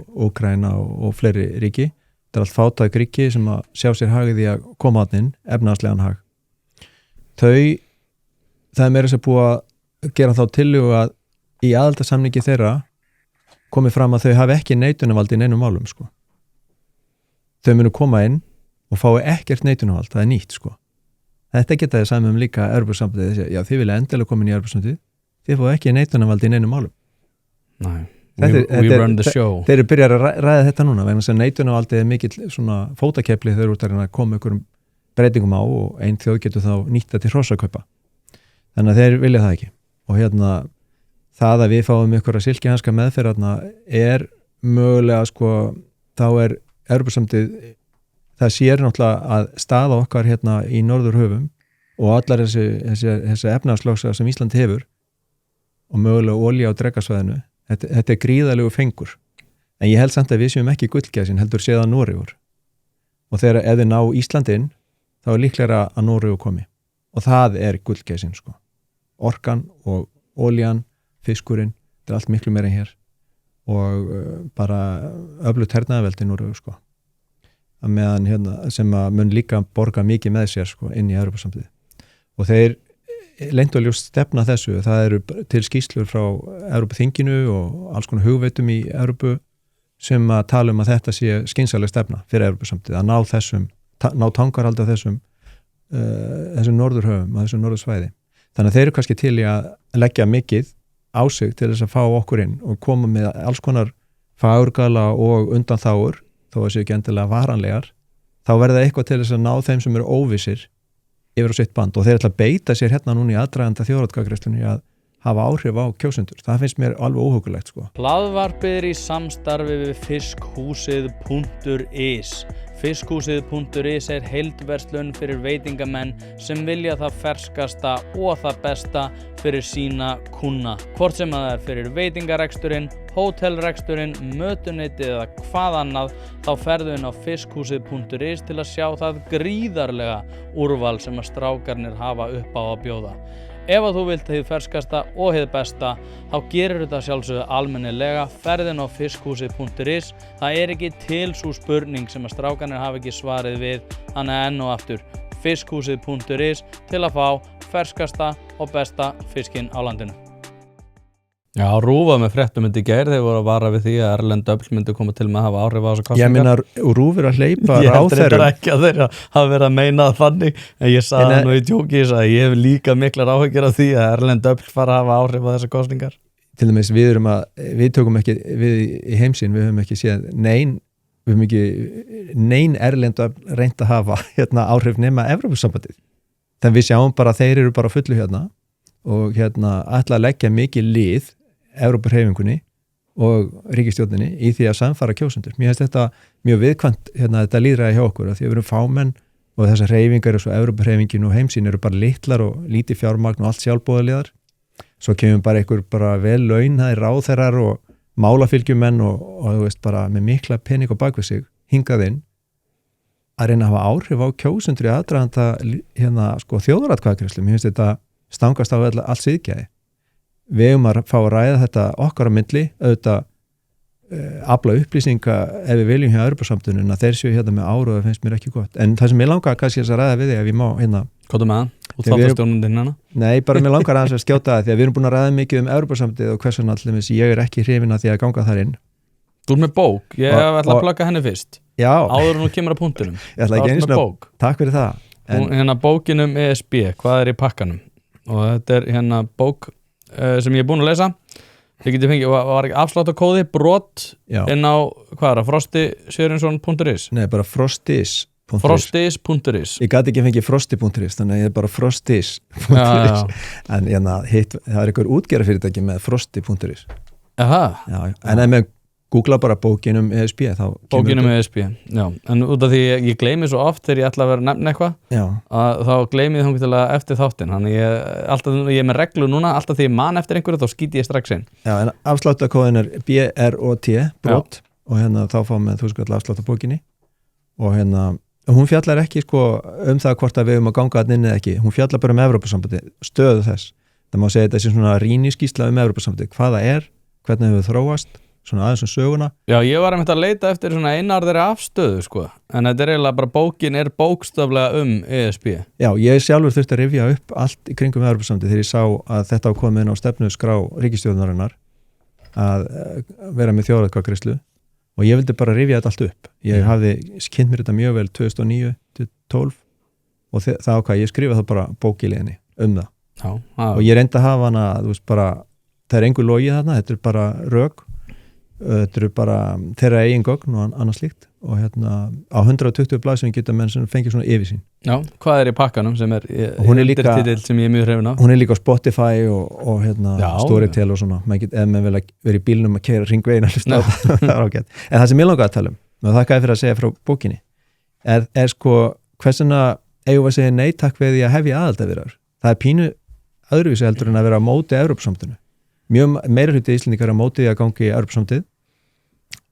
Úkraína og fleiri ríki, þetta er allt fátæk ríki sem að sjá sér hagið í að koma að inn, efnahagslegan hag. Það er meira sem búið að gera þá tillögu að í aðildarsamningi þeirra komið fram að þau hafi ekki neitunarvald í neinum málum sko. Þau munu koma inn og fái ekkert neitunarvald, það er nýtt sko. Þetta geta þið saman líka Evrópusambandið, já þið vilja endilega koma inn í Evrópusambandið, þið fái ekki neitunarvald í neinum málum. Nei, we run the show. Þeir eru byrjar að ræða þetta núna, vegna sem neitunarvaldið er mikill svona fótakepli þegar út að koma einhverjum breytingum á og ein þjóð getur þá nýtt til hrossakaupa. Þannig að þeir vilja það ekki. Og það að við fáum ykkur að silkihanska meðferðarna er mögulega sko, þá er Evrópusambandið, það sér náttúrulega að staða okkar hérna í norðurhöfum og allar þessi efnahagslögsaga sem Ísland hefur og mögulega olía á drekasvæðinu, þetta er gríðalegu fengur en ég held samt að við séum ekki gullgæsin, heldur séð að Noregur og þegar ef þið ná Íslandin þá líklega að Noregur komi og það gullgæsin sko. Orkan og oljan, fiskurinn, þetta allt miklu meira en hér og bara öflugt hernaðarveldi Noregur sko. Að meðan hérna, sem að mun líka borga mikið með sér sko, inn í Evrópusambandið og þeir leynt og ljóst stefna þessu, það eru til skýrslur frá Evrópuþinginu og alls konar hugveitum í Evrópu sem að tala að þetta sé skynsamleg stefna fyrir Evrópusambandið að ná þessum, ná tangarhaldi á þessum norðurhöfum, á þessum norðursvæði. Þannig að þeir eru kannski til í að leggja mikið á sig til þess að fá okkur inn og koma með alls konar fagurgala og undanþágur, þó að séu ekki endilega varanlegar, þá verða eitthvað til þess að ná þeim sem eru óvissir yfir á sitt band og þeir ætla að beita sér hérna núna í aðdraganda þjóðaratkvæðagreiðslunni að hafa áhrif á kjósendur. Það finnst mér alveg óhugulegt sko. Hlaðvarpið í samstarfi við fiskhúsið.is. Fiskhúsið.is heildverslun fyrir veitingamenn sem vilja það ferskasta og það besta fyrir sína kúnna. Hvort sem það fyrir veitingareksturinn, hótelreksturinn, mötuneytið eða hvað annað, þá ferðu inn á fiskhúsið.is til að sjá það gríðarlega úrval sem að strákarnir hafa upp á að bjóða. Ef að þú vilt hið ferskasta og hið besta, þá gerir þetta sjálfsögðu almennilega, ferðin á fiskhúsið.is. Það ekki til sú spurning sem að strákarnir hafa ekki svarið við, þannig enn og aftur fiskhúsið.is til að fá ferskasta og besta fiskinn á landinu. Já, Rúfa með fréttum í gær, þeir voru að vara við því að erlend öfl myndi koma til með að hafa áhrif á þessa kosningar. Ég meina, Rúfur að hleypa ráðherrum. Ég heldur ekki að þeir hafa verið að meina það þannig, en ég sagði nú í djóki, ég sagði ég hef líka miklar áhyggjur af því að erlend öfl fara að hafa áhrif á þessa kosningar. Til dæmis við tökum ekki, við í heimsinn, við höfum ekki séð nein erlend öfl reynt að hafa áhrif nema Evrópusambandið. Þannig við sjáum bara að þeir eru bara fullu hérna og ætla að leggja mikið lið Evrópuhreyfingunni og ríkisstjórninni í því að samfara kjósendur. Mér finnst þetta mjög viðkvæmt þetta lýðræði hjá okkur að því að við erum fámenn og þessar hreyfingar og svo Evrópuhreyfingin og heimsín eru bara litlar og lítið fjármagn og allt sjálfboðaliðar. Svo kemur bara einhver bara vel launhaðir ráðherrar og málafylgjumenn og þú veist bara með mikla pening og bakvið sig hingað inn að reyna að hafa áhrif á kjósendur í aðdraganda þjóðaratkvæðagreiðslu. Mér finnst þetta stangast á allt siðgæði. Við að fá að ræða þetta okkar á milli, auðvitað afla upplýsinga ef við viljum hjá Evrópusambandinu að þeir séu með ára og það finnst mér ekki gott. En það sem ég langar kannski að ræða við þig ef ég má Hvað með það? Og þáttastjórnundin hana? Nei, bara mér langar að skjóta það því að við erum búin að ræða mikið Evrópusambandið og hversu allir ég ekki hrifin að því að ganga þar inn. Þú með bók, ég ætla að plugga henni fyrst. Já. Áður en þú kemur að punktinum. Ég ætla ekki einu sinni. Takk fyrir það. Bókin ESB, hvað í pakkanum? Og þetta bók sem ég búin að lesa. Þið getið fengið, var ekki afsláttarkóði, brot inn á, frostisjörinsson.is? Nei, bara frostis.is. Frostis.is. Ég gæti ekki fengið frosti.is, þannig að ég bara frostis.is. En það einhver útgerðarfyrirtæki með frosti.is. Aha. Já, en ef með googla bara bókin ESB Bókin ESB, já. En út af því ég gleymi svo oft þegar ég ætla að vera að nefna eitthvað þá gleymi ég þá eftir þáttinn. Þannig ég er með reglu núna, alltaf því ég man eftir einhverju þá skýti ég strax inn. Já, en afsláttarkóðin BROT, brot, og þá fáum við 1000 kall afsláttabókinni og hún fjallar ekki það hvort að við að ganga að inn eða ekki. Hún fjallar bara Evrópusambandið, stöðu þess. Það má segja þetta svona rýniskýrsla Evrópusambandið, hvað það hvernig hefur þróast svona aðeins söguna. Já, ég var að leita eftir svona einarðri afstöðu en þetta eiginlega bara bókin bókstaflega ESB. Já, ég sjálfur þurfti að rifja upp allt í kringum Evrópusambandið þegar ég sá að þetta á komið inn á stefnuskrá ríkisstjórnarinnar að vera með þjóðaratkvæðagreiðslu og ég vildi bara rifja þetta allt upp. Ég hafði kynnt mér þetta mjög vel 2009-12 og það ákvað ég skrifa það bara bók í leiðinni það. Já, og ég reyndi að hafa hana, þú veist bara, það engu logið þarna, þetta bara rök. Þetta eru bara þeirra eigin gögn og annað slíkt og á 120 blaðsum geta menn sem fengið svona yfirsýn. Já, hvað í pakkanum sem undirtitill sem ég mjög hrifinn af? Hún líka á Spotify og Storytel og svona. Ef maður vil vera í bílnum að keyra hringveginn að hlusta á það er ágætt. En það sem ég langaði að tala og þakkaði fyrir að segja frá bókinni hversuna eigum við að segja nei takk við því að hefja aðildarviðræður. Það pínu öðruvísi heldur en að vera á móti Evrópusambandinu. Mjög meira hluti Íslendingar á móti því að gangi í Evrópusambandið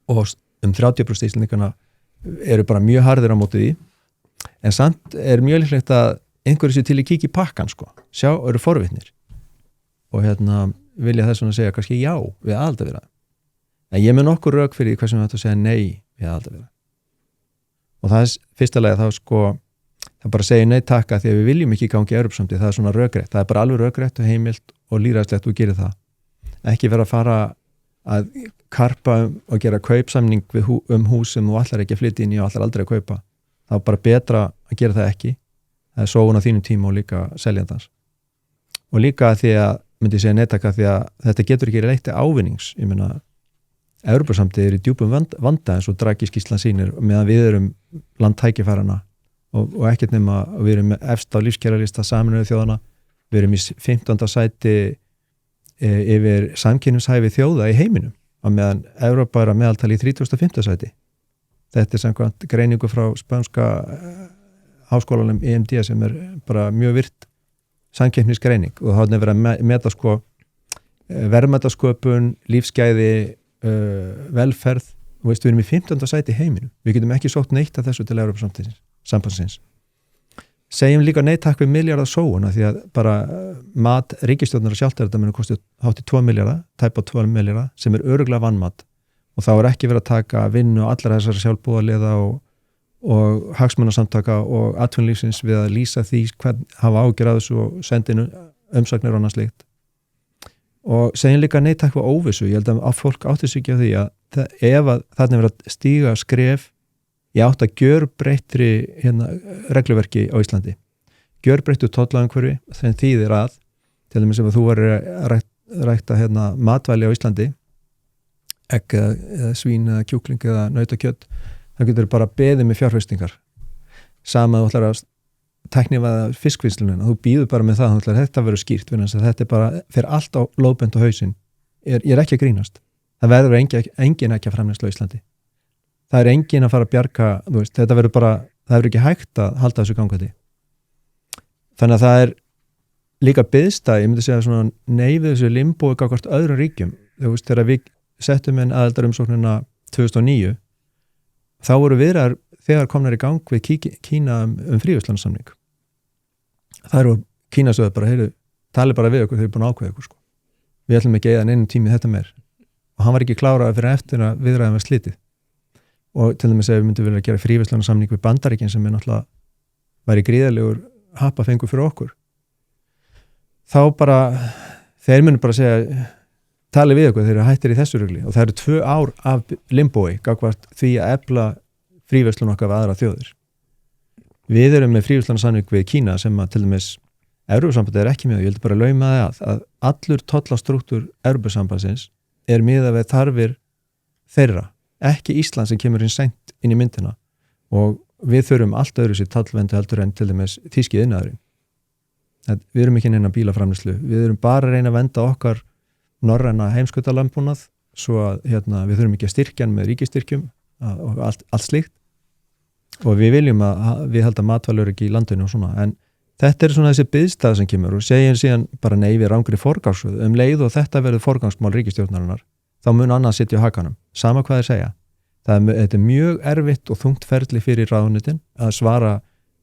og 30% Íslendingarna eru bara mjög harðir á móti því, en samt mjög líklegt að einhverju sér til í kíkja í pakkan sko, eru forvitnir og vilja þess að segja kannski já við aðildarviðræðum. En ég með nokkur rök fyrir því hversum við ættum að segja nei við aðildarviðræðum. Og það fyrsta lagi þá sko, það bara segja nei takk að því að við viljum ekki gangi í Evrópusambandið, það svona rökrétt, það bara alveg rökrétt og heimilt og lýðræðislegt og gerir það. Ekki vera að fara að karpa og gera kaupsamning hús sem þú allar ekki að flytja inn í og allar aldrei að kaupa. Það bara betra að gera það ekki. Það sóun á þínum tíma og líka seljandans. Og líka því að, myndi ég segja nei takk að því að þetta getur ekki leitt til ávinnings. Ég meina, Evrópusambandið í djúpum vanda eins og Draghi skýrslan sýnir meðan við erum land tækifæranna og ekkert nema við erum efst á lífskjaralista Sameinuðu þjóðanna, við erum í 15. sæti yfir samkynningshæfi þjóða í heiminum á meðan Evrópa að meðaltali í 35. sæti. Þetta samkvæmt greiningu frá spænska háskólanum EMD sem bara mjög virt samkeppnisgreining og það verið að meta sko verðmætasköpun, lífsgæði, velferð og við erum í 15. sæti í heiminum. Við getum ekki sótt neitt af þessu til Evrópusambandsins. Segjum líka nei takk við milljarða sóuna því að bara mat ríkisstjórnar og sjálfstæðar muni kosti hátt í 2 milljarða, tæpa 2 milljarða sem örugglega vanmat og þá ekki verið að taka vinnu og allar þessar sjálfboðaliða og hagsmunasamtaka og atvinnulífsins við að lýsa því hvern hafa ágjör að þessu og senda inn umsagnir og annað slíkt. Og segjum líka nei takk við óvissu. Ég held að fólk átti sig ekki á því að ef að þarna verið að stíga skref í átt að gjörbreyttri regluverki á Íslandi. Gjörbreyttu tollaumhverfi sem þýðir að til dæmis ef þú verður að rækta matvæli á Íslandi, egg eða svín eða kjúkling eða nautakjöt, þá getur bara beðið með fjárfestingar. Sama þú ætlar að tæknivæða fiskvinnslunina, þú býður bara með það, þetta verður skýrt, þetta bara fer allt á lóðbent og hausinn. Ég ekki að grínast. Það verður engin ekki að framleiðslu á Íslandi. Það engin að fara að bjarga, þetta verður bara, það verður ekki hægt að halda þessu gangandi. Þannig að það líka biðstæð, ég myndi segja svona nei við þessu limbói gagnvart öðrum ríkjum. Þegar við settum inn aðildarumsóknina 2009, þá voru viðræður þegar komnar í gang við Kína fríverslunarsamning. Það eru Kína sögðu bara, tali bara við okkur, þeir eru búin að ákveða okkur sko. Við ætlum ekki að eyða neinum tími þetta meir. Og hann var ekki klárað fyrir eftir að viðræðum var slitið. Og til dæmis ef við myndum vilja gera fríverslunarsamning við Bandaríkin sem náttúrulega væri gríðarlegur hapafengur fyrir okkur. Þá bara, þeir myndu bara segja, tali við okkur, þeir eru hættir í þessu rugli og það eru 2 ár af limbói gagnvart því að efla fríverslun okkar við aðra þjóðir. Við erum með fríverslunarsamning við Kína sem að til dæmis Evrópusambandið ekki með, ég vildi bara lauma það að allur tollastrúktúr Evrópusambandsins miðað við þarfir þeirra, ekki Ísland sem kemur seint inn í myndina og við þurfum allt öðru sér tollvernd heldur en til dæmis þýski iðnaðurinn. Við erum ekki neina bílaframleiðslu, við erum bara að reyna að venda okkar norræna heimskautalandbúnað svo að við þurfum ekki að styrkja hann með ríkistyrkjum og allt slíkt og við viljum að við haldum matvælaöryggi í landinu og svona, en þetta svona þessi biðstæð sem kemur og segjum síðan bara nei við rangri forgangsröð leið og þetta verður forgangsmál ríkisstjórnarinnar þá mun annað sitja á hakanum, sama hvað þeir segja. Þetta mjög erfitt og þungt ferli fyrir ráðuneytin að svara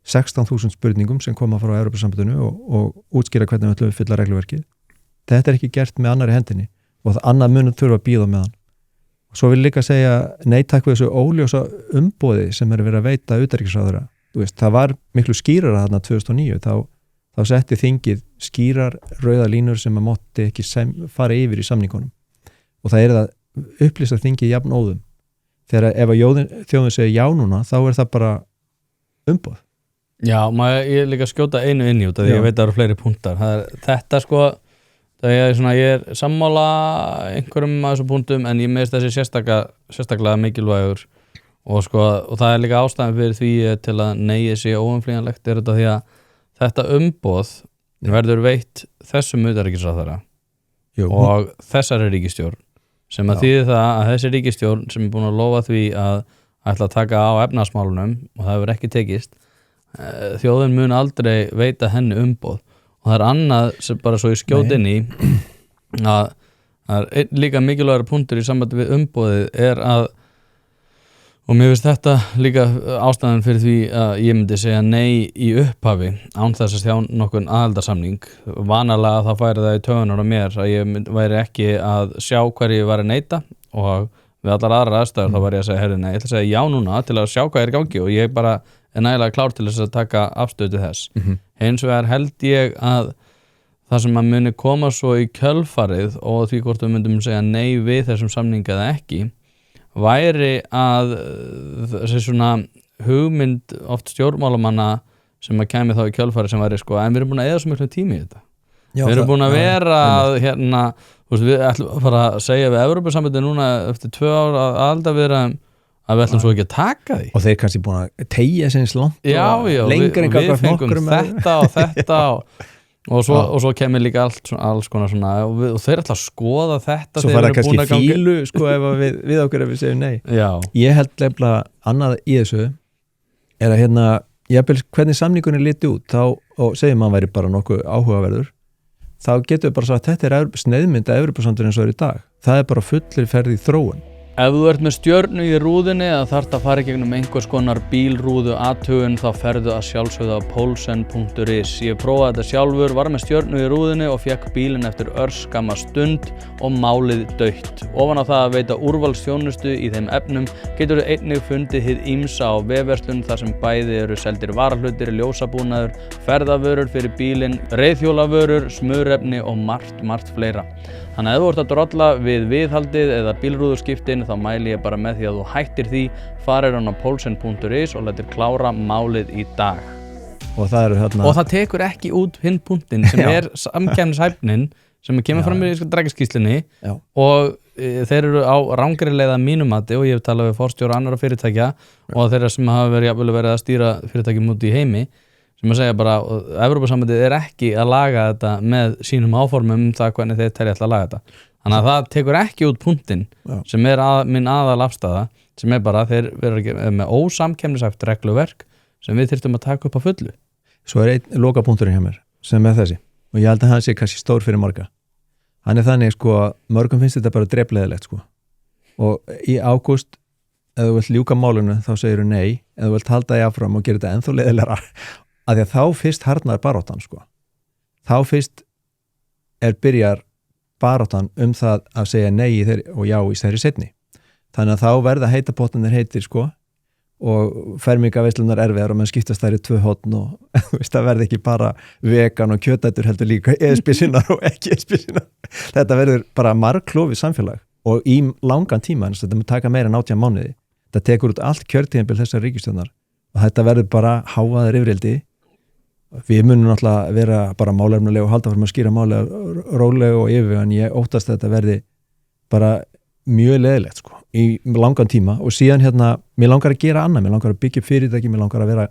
16.000 spurningum sem koma frá Evrópusambandinu og útskýra hvernig við ætlum að fylla regluverkið. Þetta ekki gert með annari hendinni og það annað munum þurfa að bíða með hann. Og svo vil líka segja nei takk við þessu óljósa umboði sem verið að veita utanríkisráðherra. Það var miklu skýrara þarna 2009, þá setti þingið skýrar rauða línur sem að mátti ekki fara yfir í samningunum. Og það að upplýsa þingið jafn óðum. Þegar ef að þjóðin segir já núna, þá það bara umboð. Já, ég líka skjóta einu inn í út af því ég veit að það eru fleiri punktar. Þetta sko, ég sammála einhverjum af þessum punktum en ég meðist þessi sérstaklega mikilvægur og það líka ástæðan fyrir því til að neyja sig óumflýjanlegt þetta því að þetta umboð verður veitt þessum utanríkisráðherra og þessari ríkisstjórn sem að þýðir það að þessi ríkisstjórn sem búin að lofa því að ætla að taka á efnahagsmálunum og það hefur ekki tekist þjóðin mun aldrei veita henni umboð og það annað sem bara svo í skjótinni að líka mikilvægur punktur í sambandi við umboðið að Og mér finnst þetta líka ástæðan fyrir því að ég myndi segja nei í upphafi án þess að sjá nokkurn aðildarsamning. Vanalega þá færi það í taugunar á mér að ég væri ekki að sjá hverju ég var að neita og við allar aðrar aðstæður þá var ég að segja, heyrðu, nei, ég ætla að segja já núna til að sjá hvað er í gangi og ég bara er nægilega klár til þess að taka afstöðu til þess. Hins vegar held ég að það sem að muni koma svo í kjölfarið og því hvort við myndum segja nei við þessum samningi eða ekki væri að þessi svona hugmynd oft stjórnmálamanna sem að kæmi þá í kjölfari sem væri sko, en við erum búin að eyða svo miklu tími í þetta. Við erum búin að vera hérna, við ætlum að fara að segja við Evrópusambandið núna eftir 2 ár að aðildarviðræðum að við ætlum svo ekki að taka því. Og þeir kannski búin að teygja sig eins langt og lengur en við fengum þetta og þetta og svo kemur líka alls konar svona og þeir ætla að skoða þetta svo fara kannski fílu sko ef við okkur ef við segjum nei. Já. Ég held nefnilega annað í þessu er að hérna hvernig samningunni liti út þá, og segjum að hann væri bara nokkuð áhugaverður þá getur við bara sagt að þetta er sneiðmynd að Evrópusambandur eins og er í dag. Það er bara fullir ferð í þróun. Ef þú ert með stjörnu í rúðinni eða þarft að fara gegnum einhvers konar bílrúðu athugun þá ferðu að sjálfsögðu á polsen.is. Ég prófaði þetta sjálfur, var með stjörnu í rúðinni og fekk bílinn eftir örskamma stund og málið dautt. Ofan á það að veita úrvalsþjónustu í þeim efnum getur þú einnig fundið hið ýmsa á vefverslun þar sem bæði eru seldir varahlutir, ljósabúnaður, ferðavörur fyrir bílinn, reiðhjólavörur, smurefni og margt fleira. Þannig að ef þú ert að drolla við viðhaldið eða bílrúðuskiptin þá mæli ég bara með því að þú hættir því, farir hann á polsen.is og letir klára málið í dag. Og það tekur ekki út hinn punktinn sem er samkeppnishæfnin sem kemur fram í drækjaskýrslunni og þeir eru á rangri leið að mínu mati og ég hef talað við forstjóra annarra fyrirtækja og þeirra sem hafa verið að stýra fyrirtækjum út í heimi sem að segja bara að Evrópusambandið er ekki að laga þetta með sínum áformum það hvernig þeir telja að laga þetta. Þannig að það tekur ekki út punktinn sem er minn aðal afstaða sem er bara að þeir vera með ósamkeppnishæft regluverk sem við þyrftum að taka upp á fullu. Svo er einn lokapunkturinn hjá mér sem er þessi og ég held að hann sé kannski stór fyrir marga. Hann er þannig sko að mörgum finnst þetta bara drepleiðilegt sko og í ágúst ef þú vilt ljúka málinu þá segir þú nei, ef þú vilt halda því áfram og gera þetta ennþá leiðilegra að því að þá fyrst harnar baráttan sko. Þá fyrst byrjar baráttan það að segja nei og já í þeirri seinni. Þannig að þá verða heitapottanir heitir sko og fermingaveislunar erfiðar og mann skiptast þær í 2 horn og það verði ekki bara vegan og kjötætur heldur líka ESB-sinnar og ekki ESB-sinnar. Þetta verður bara margklofið samfélag og í langan tíma en þetta mun taka meira en 18 mánuði. Þetta tekur út allt kjörtímabil þessar ríkisstjórnar og þetta verður bara hávaðar yfirildi. Við munum náttúrulega vera bara málefnulega og halda fyrir að skýra málega rólega og yfir en ég óttast að þetta verði bara mjög leiðilegt sko í langan tíma og síðan hérna, mér langar að gera annað, mér langar að byggja upp fyrirtæki, mér langar að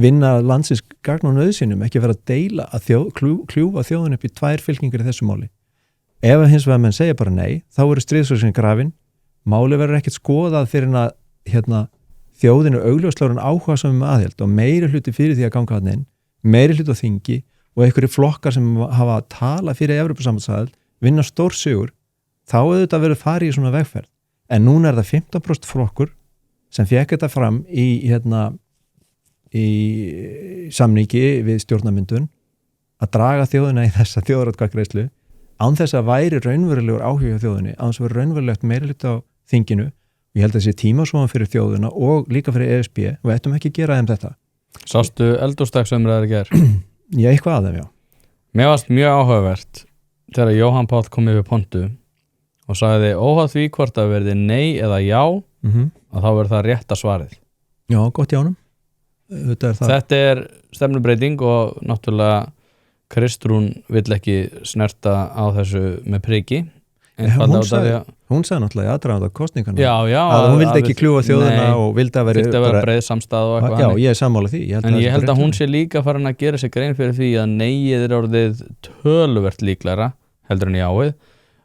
vinna landsins gagn og nauðsynjum, ekki vera að deila að kljúfa þjóðun upp í 2 fylkingar í þessu máli. Ef hins vegar menn segja bara nei, þá eru stríðsóknin grafin, máli verður ekkert skoðað fyrir að hérna, þjóðinu augljóslega áhuga sem aðhjald og meiri hluti fyrir því að ganga þarna inn, meiri hluti á þingi og einhverju flokkar sem hafa að tala fyrir Evrópusambandsaðild, vinna stór sigur, þá auðvitað verður farið í svona vegferð. En núna er það 15% flokkur sem fekk þetta fram í samningi við stjórnarmyndun að draga þjóðina í þessa þjóðaratkvæðagreiðslu án þess að væri raunverulegur áhuga á þjóðinni, án þess að vera raunverulegt meiri hluti á þinginu. Ég held að þessi tímasóðan fyrir þjóðina og líka fyrir ESB og við ættum ekki að gera þeim þetta. Sástu eldhúsdagsumræður í gær? Já, eitthvað að þeim, já. Mér varst mjög áhugavert þegar Jóhann Páll kom yfir pontu og sagði óháð því hvort að verði nei eða já að þá verður það rétta svarið. Já, gott jánum. Þetta er stefnubreyting og náttúrulega Kristrún vill ekki snerta á þessu með priki. Hún sagði náttúrulega í aðdraganda kosningarna að hún vildi ekki kljúfa þjóðina og vildi að vera breið samstæð og eitthvað. Já, ég er sammála því. En ég held að hún sé líka farin að gera sig grein fyrir því að neiið er orðið töluvert líklara heldur en jáið.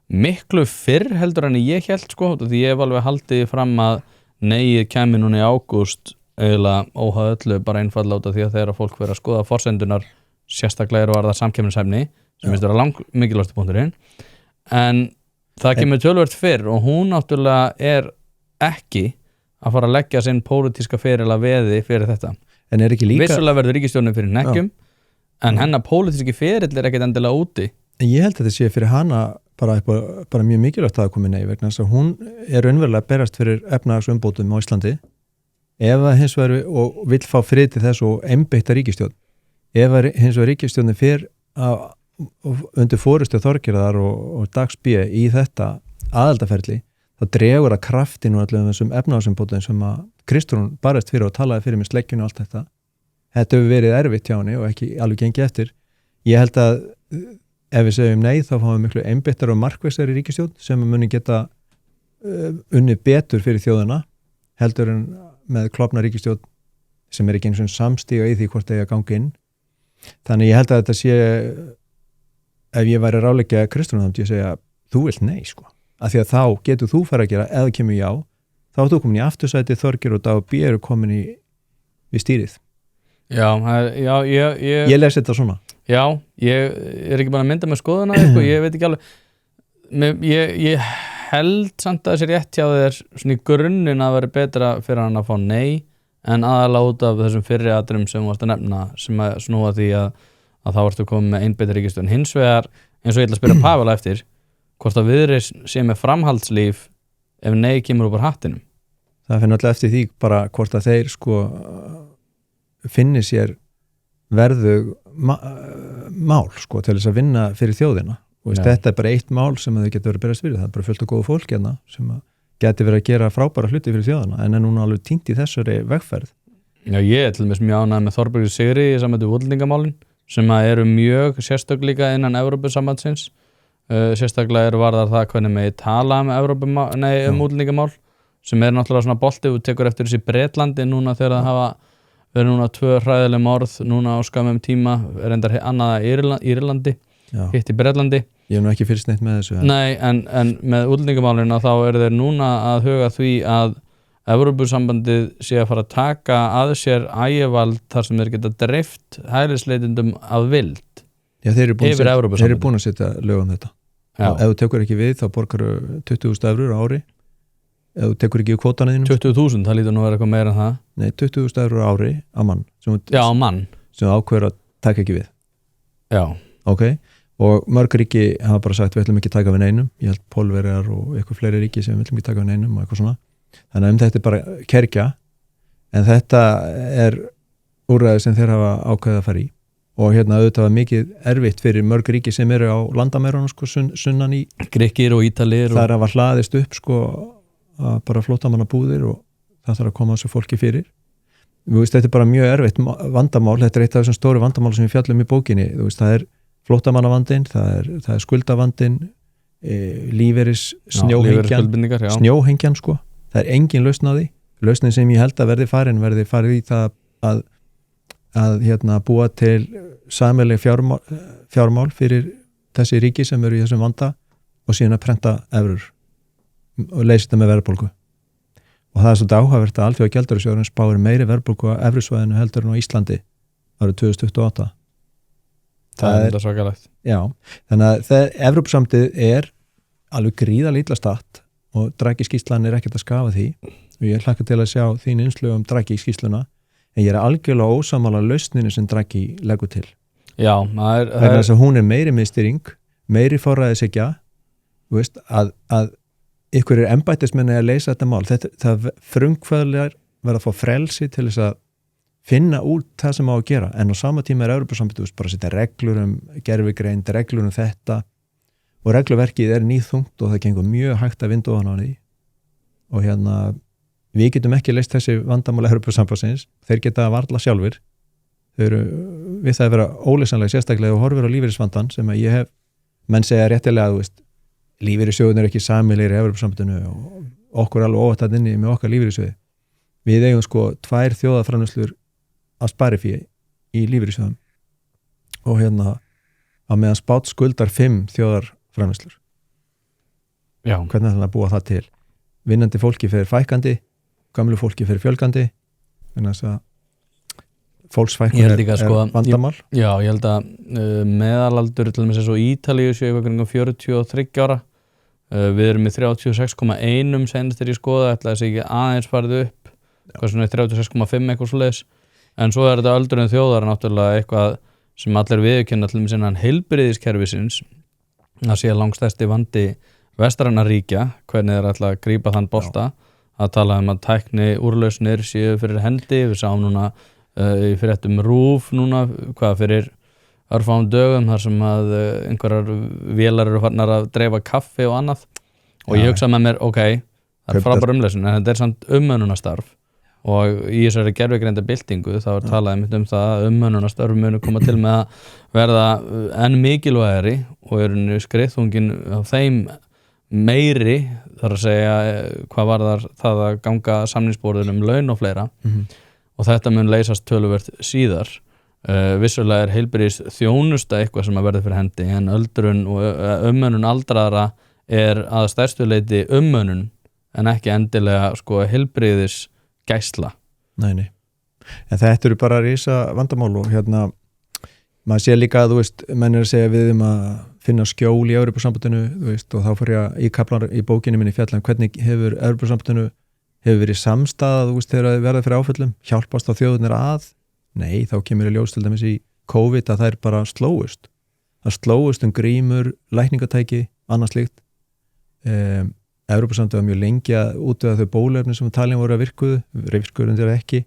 Miklu fyrr heldur en ég held sko, því ég hef alveg haldið fram að neiið kæmi núna í ágúst eiginlega óháð öllu bara einfaldlega út af því að þegar fólk verið að skoða forsendunar sérstaklega var það samkeppnishæfni sem finnst vera mikilvægasti punkturinn. En það kemur töluvert fyrr og hún náttúrulega er ekki að fara að leggja sinn pólitíska feril að veði fyrir þetta. En er ekki líka... Vissulega verður ríkisstjórnin fyrir nekkjum, en hennar pólitíski ferill ekkert endilega úti. En ég held að þetta sé fyrir hana bara mjög mikilvægt að koma nei vegna þess að hún raunverulega að berast fyrir efnahagsumbótum á Íslandi ef að hins vegar og vill fá frið til þess og einbeitta ríkisstjórn. Ef að hins vegar ríkisstjórnin fyrir undir forystu Þorgerðar og Dags B í þetta aðaldaferli, þá dregur að kraftin og allir þessum efnahagsumbótum sem að Kristrún barist fyrir og talaði fyrir með sleggjunu og allt þetta. Þetta hefur verið erfitt hjá henni og ekki alveg gengið eftir. Ég held að ef við segjum nei, þá fáum við miklu einbeittar og markvissari ríkisstjórn sem muni geta unnið betur fyrir þjóðina heldur en með klofna ríkisstjórn sem ekki eins og samstíga í því hvort það er að ganga inn. Þannig ég held að þetta sé, ef ég væri ráðleggja Kristrún, þá myndi ég segja, þú vilt nei, sko. Af því að þá getur þú fara að gera, eða kemur já, þá er þú komin í aftursæti, Þorgeir og Dag B eru komin við stýrið. Já, ég les þetta svona. Já, ég er ekki bara að mynda með skoðuna, sko, ég veit ekki alveg, ég held samt að þessi rétt hjá þér svona í grunninn að vera betra fyrir hann að fá nei, en aðalega út af þessum fyrri atriðum sem þú varst að nefna, sem að snúa því að þá varstu komið með einbeittar ríkisstjórn. Hins vegar, eins og ég ætla að spyrja Pavel eftir, hvort að Viðreisn sé með framhaldslíf ef nei kemur upp úr hattinum. Það fyrir náttúrulega eftir því bara hvort að þeir sko finni sér verðug mál sko til þess að vinna fyrir þjóðina og þetta er bara eitt mál sem þau getur verið að berast fyrir, það er bara fullt af góðu fólk hérna sem geti verið að gera frábæra hluti fyrir þjóðina en er núna alveg týnt í þessari vegferð. Já, ég er til dæmis mjög ánægður með Þorbergur Sigri í samvættu útlendingamálin sem eru mjög sérstök líka innan Evrópusambandsins. Sérstaklega varðar það hvernig megi tala um útlendingamál sem er náttúrulega svona bolti og tekur eftir þessi Bretlandi núna þegar það hafa verið núna 2 hræðileg morð núna á skömmum tíma, reyndar annaða Írlandi, hitt í Bretlandi. Ég hef nú ekki fylgst neitt með þessu. Nei, en með útlendingamálina þá eru þeir núna að huga því að Evrópusambandið sé að fara að taka að sér ægivald þar sem þeir geta dreift hælisleitendum að vild. Já, þeir eru búin að setja lög um þetta. Ef þú tekur ekki við þá borgar 20.000 eurur á ári. Ef þú tekur ekki við kvótana þínum. 20.000, það lítur nú að vera eitthvað meira en það. Nei, 20.000 eurur á ári á mann. Já, á mann. Sem ákveður að taka ekki við. Já. Ok, og mörg ríki hafa bara sagt við ætlum ekki taka við neinum. Ég held Pólverjar og eitthvað fleiri ríki sem við ætlum ekki taka við neinum og eitthvað svona. Þannig að þetta er bara kergja, en þetta er úrræði sem þeir hafa ákveðið að fara í. Og hérna auðvitað var mikið erfitt fyrir mörg ríki sem eru á landamærunum sko sunnan í Grikkir og Ítalir og þar hafa hlaðist upp sko bara flóttamannabúðir og það þarf að koma þessu fólki fyrir. Þú veist, þetta er bara mjög erfitt vandamál, þetta er eitt af þessum stóru vandamál sem við fjallum í bókinni. Þú veist, það er flóttamannavandinn, það er skuldavandinn, lífeyris snjóhengjan sko. Það er engin lausn á því. Lausnin sem ég held að verði farið í það að búa til sameiginleg fjármál fyrir þessi ríki sem eru í þessum vanda og síðan að prenta evrur og leysa þetta með verðbólgu. Og það er svolítið áhugavert að Alþjóðagjaldeyrissjóðurinn spáir meiri verðbólgu á evrusvæðinu heldur en á Íslandi árið 2028. Það er svakalegt. Já, þannig að Evrópusambandið er alveg gríðarlega illa statt og Draghi-skýrslan er ekkert að skafa því og ég hlakka til að sjá þín innslög Draghi-skýrsluna en ég er algjörlega ósammála lausninu sem Draghi leggur til. Já, vegna þess að hún er meiri miðstýring, meiri forræðishyggja, þú veist, að ykkur er embættismenni að leysa þetta mál. Það frumkvæðilegar verða að fá frelsi til þess að finna út það sem á að gera en á sama tíma er Evrópusambandið bara að setja reglur gervigreind, reglur þetta og regluverkið er nýþungt og það gengur mjög hægt að vinda ofan á því og hérna við getum ekki leyst þessi vandamál Evrópusambandsins, þeir geta varla sjálfur, þau eru við það að vera óleysanlega sérstaklega og horfir á lífeyrisvandan sem að ég hef, menn segja réttilega að þú veist, lífeyrissjóðin er ekki sameiginlegir í Evrópusambandinu og okkur alveg óvægt inni með okkar lífeyrissjóði. Við eigum sko 2 þjóðarframleiðslur að sparifé í lífeyrissjóðum og hérna á meðan Spát skuldar 5 þjóðarframleiðslur. Já. Hvernig ætla að búa það til? Vinnandi fólki fyrir fækandi, gamlu fólki fyrir fjölgandi, en þess að fólksfækkun er vandamál. Já, ég held að meðalaldur til þess að Ítalíu séu eitthvað kringum 43 ára við erum í 36,1 senast þegar ég skoða, ætla þessi ekki aðeins farið upp, hvað svona 36,5 eitthvað svoleiðis, en svo þetta öldrun þjóðar náttúrulega eitthvað sem allir viðurkenna til sinnan heilbrigðiskerfisins, að sé langstærsti vandi vestræna ríkja, hvernig þeir ætla að grípa þann bolta, að tala að tækni úrlausnir séu fyrir hendi, við sáum núna í fréttum RÚV núna, hvað fyrir örfáum dögum þar sem að einhverjar vélar eru farnar að dreifa kaffi og annað og ég hugsa með mér, ok, það frábær umleysun en þetta samt umönnunastarf og í þessari gervigreinda byltingu þá talað það að umönnunastarf munu koma til með að verða enn mikilvægari og eru skriðþungin á þeim meiri þar að segja hvað varðar það að ganga samningsborðum laun og fleira og þetta mun leysast töluvert síðar. Vissulega heilbrigðis þjónusta eitthvað sem að verða fyrir hendi en öldrun og umönnun aldraðra að stærstu leyti umönnun en ekki endilega heilbrigðis gæsla. Nei. En þetta eru bara risa vandamál og maður sé líka að menn að segja við að finna skjól í Evrópusambandinu og þá fór ég í kaflar í bókinni minni fjallan hvernig hefur Evrópusambandinu hefur verið samstaða þegar það verða fyrir áföllum, hjálpast á þjóðunir að? Nei, þá kemur í ljós til dæmis í COVID að þær bara slóust. Það slóust grímur, lækningatæki, annað slíkt. Evrópusambandið var mjög lengi að útvega þau bóluefni sem talin voru að virkuðu undir ekki.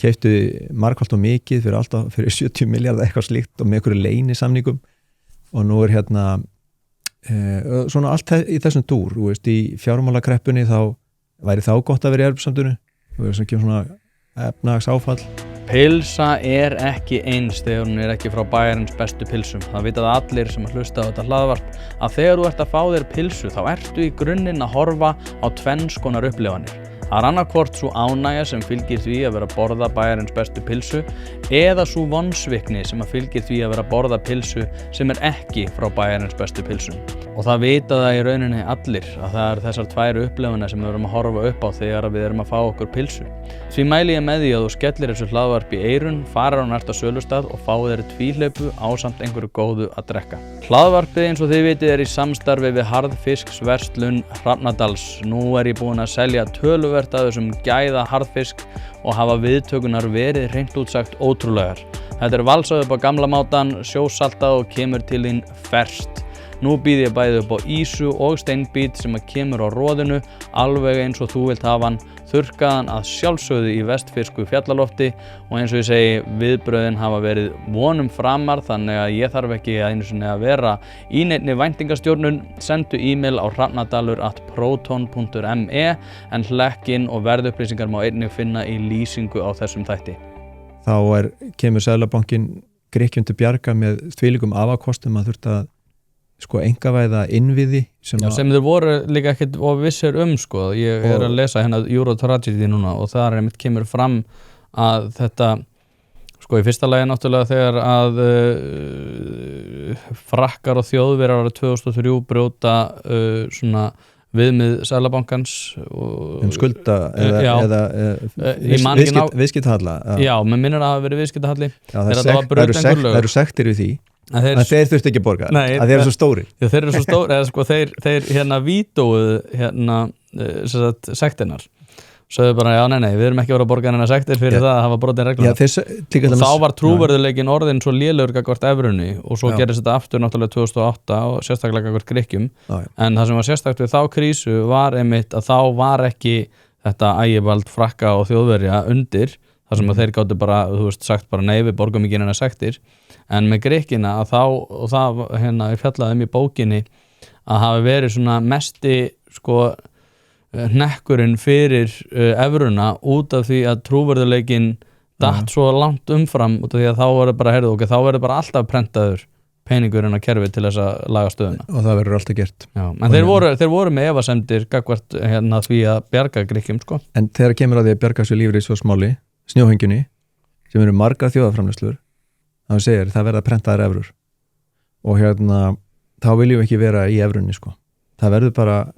Keyptu margfalt og mikið fyrir 70 milljarða eitthvað slíkt og með einhverju leynisamningum og nú svona allt í þessum dúr, í fjármálakreppunni þá væri þá gott að vera í Evrópusambandinu og sem kemur svona efnahagsáfall. Pilsa ekki eins þegar hún ekki frá bæjarins bestu pilsum. Það vitað allir sem að hlusta á þetta hlaðvarp að þegar þú ert að fá þér pilsu þá ertu í grunninn að horfa á tvenns konar upplifanir. Það annarkvort svo ánægja sem fylgir því að vera að borða bæjarins bestu pilsu eða svo vonsvikni sem að fylgir því að vera að borða pilsu sem ekki frá bæjarins bestu pilsum. Og það vita það í rauninni allir að það þessar tvær upplifanir sem við erum að horfa upp á þegar við erum að fá okkur pilsu. Því mæli ég með því að þú skellir þessu hlaðvarp í eyrun, farir á næsta sölustað og fá þér tvíhlaupu ásamt einhverju góðu að drekka. Hlaðvarpið eins og þið vitið í samstarfi við harðfisksverslun Hrafnadals. Nú ég búinn að selja töluvert af þessum gæða harðfisk og hafa viðtökunar verið hreint út sagt ótrúlegar. Þetta valsað upp á gamla mátan, sjósaltað og kemur til þín ferskt. Nú býð ég bæði upp á ísu og steinbít sem að kemur á roðinu alveg eins og þú vilt hafa hann, þurrkaðan að sjálfsögðu í vestfirsku fjallalofti og eins og ég segi viðbröðin hafa verið vonum framar þannig að ég þarf ekki einu sinni að vera í neinni væntingastjórnun. Sendu e-mail á hrafnadalur@proton.me en hlekkin og verðupplýsingar má einnig finna í lýsingu á þessum þætti. Þá kemur Seðlabankinn Grikkjum til bjarga með þvílíkum afakostum að þurft að einkavæða innviði sem þeir voru líka ekkert of vissir ég að lesa Eurotragedy núna og þar einmitt kemur fram að þetta í fyrsta lagi náttúrulega þegar að Frakkar og Þjóðverjar árið 2003 brjóta svona viðmið Seðlabankans skulda eða viðskiptahalla. Já, með minnir að hafa verið viðskiptahalli. Það eru sektir við því að þeir þurftu ekki að borga að þeir eru svo stóri. Já, þeir eru svo stóri þeir vítóðu sektirnar sögðu bara, nei, við erum ekki að vera að borga hennar sektir fyrir það að hafa brotin regluna og þá var trúverðuleikin orðin svo lélegur gagnvart evrunni og svo gerist þetta aftur náttúrulega 2008 og sérstaklega gagnvart Grikkjum en það sem var sérstakt við þá krísu var einmitt að þá var ekki þetta ægivald Frakka og Þjóðverja undir þar sem að þeir gátu bara, sagt bara nei, við borgum ekki hennar sektir en með Grikkina að þá, og það ég fjallaði í bókinni að hafi verið svona mesti hnekkurinn fyrir evruna út af því að trúverðuleikin datt svo langt umfram út af því að þá verður bara, þá verður bara alltaf prentaður peningurinn á kerfi til þess að laga stöðuna. Og það verður alltaf gert. Já, en þeir voru með efasemdir gagnvart því að bjarga Grikkjum En þegar kemur að því að bjarga svo lífrið svo smáli, snjóhengjunni, sem eru margar þjóðarframleiðslur, þá segir það verða prentaðar evrur. Og þá viljum við ekki vera í evrunni Það verður bara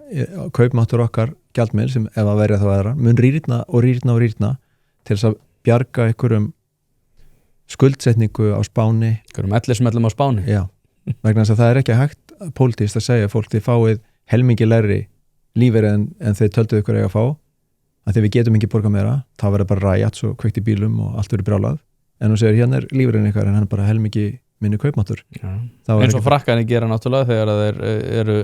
kaupmáttur okkar gjaldmiðil sem ef að verja þá aðra mun rýrna til þess að bjarga einhverjum skuldsetningu á Spáni einhverjum ellismellum á Spáni vegna þess að það ekki hægt pólitískt að segja fólk þið fáið helmingi lægri lífeyri en þeir töldu ykkur eiga að fá, að þegar við getum ekki borga meira, þá verður bara ræjat svo kveikt í bílum og allt verður brjálað, en þú segir hérna lífeyrin ykkar en hann er bara helmingi minni kaupmáttur. Eins og frakkanir gera náttúrulega þegar þeir eru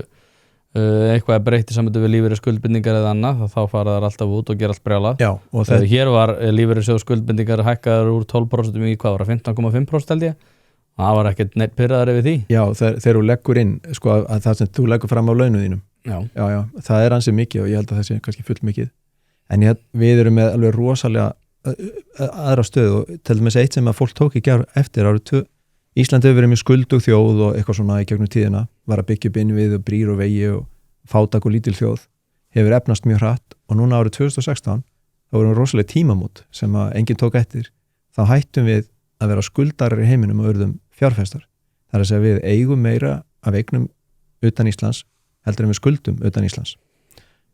eitthvað að breyta samöndu við lífeyri skuldbindingar eða annað, þá fara þær alltaf út og gera allt brjálað. Já, og þegar hér var lífeyri sjóð skuldbindingar hækkaður úr 12% í hvað var 15,5% held ég. Það var ekkert neitt pirraðar yfir því. Já, þegar þú leggur inn sko, að það sem þú leggur fram á launum þínum. Já, það er ansið mikið og ég held að það sé kannski full mikið. En við erum með alveg rosalega aðra stöðu og til dæmis eitt sem að fólk tók ekki eftir árið Ísland hefur verið mjög skuldug þjóð og eitthvað svona í gegnum tíðina, var að byggja upp innvið og brýr og vegi og fátæk og lítil þjóð, hefur efnast mjög hratt og núna árið 2016 þá vorum rosalega tímamót sem að enginn tók eftir, þá hættum við að vera skuldarar í heiminum og urðum fjárfestar. Það er að segja við eigum meira af eignum utan Íslands heldur en við skuldum utan Íslands.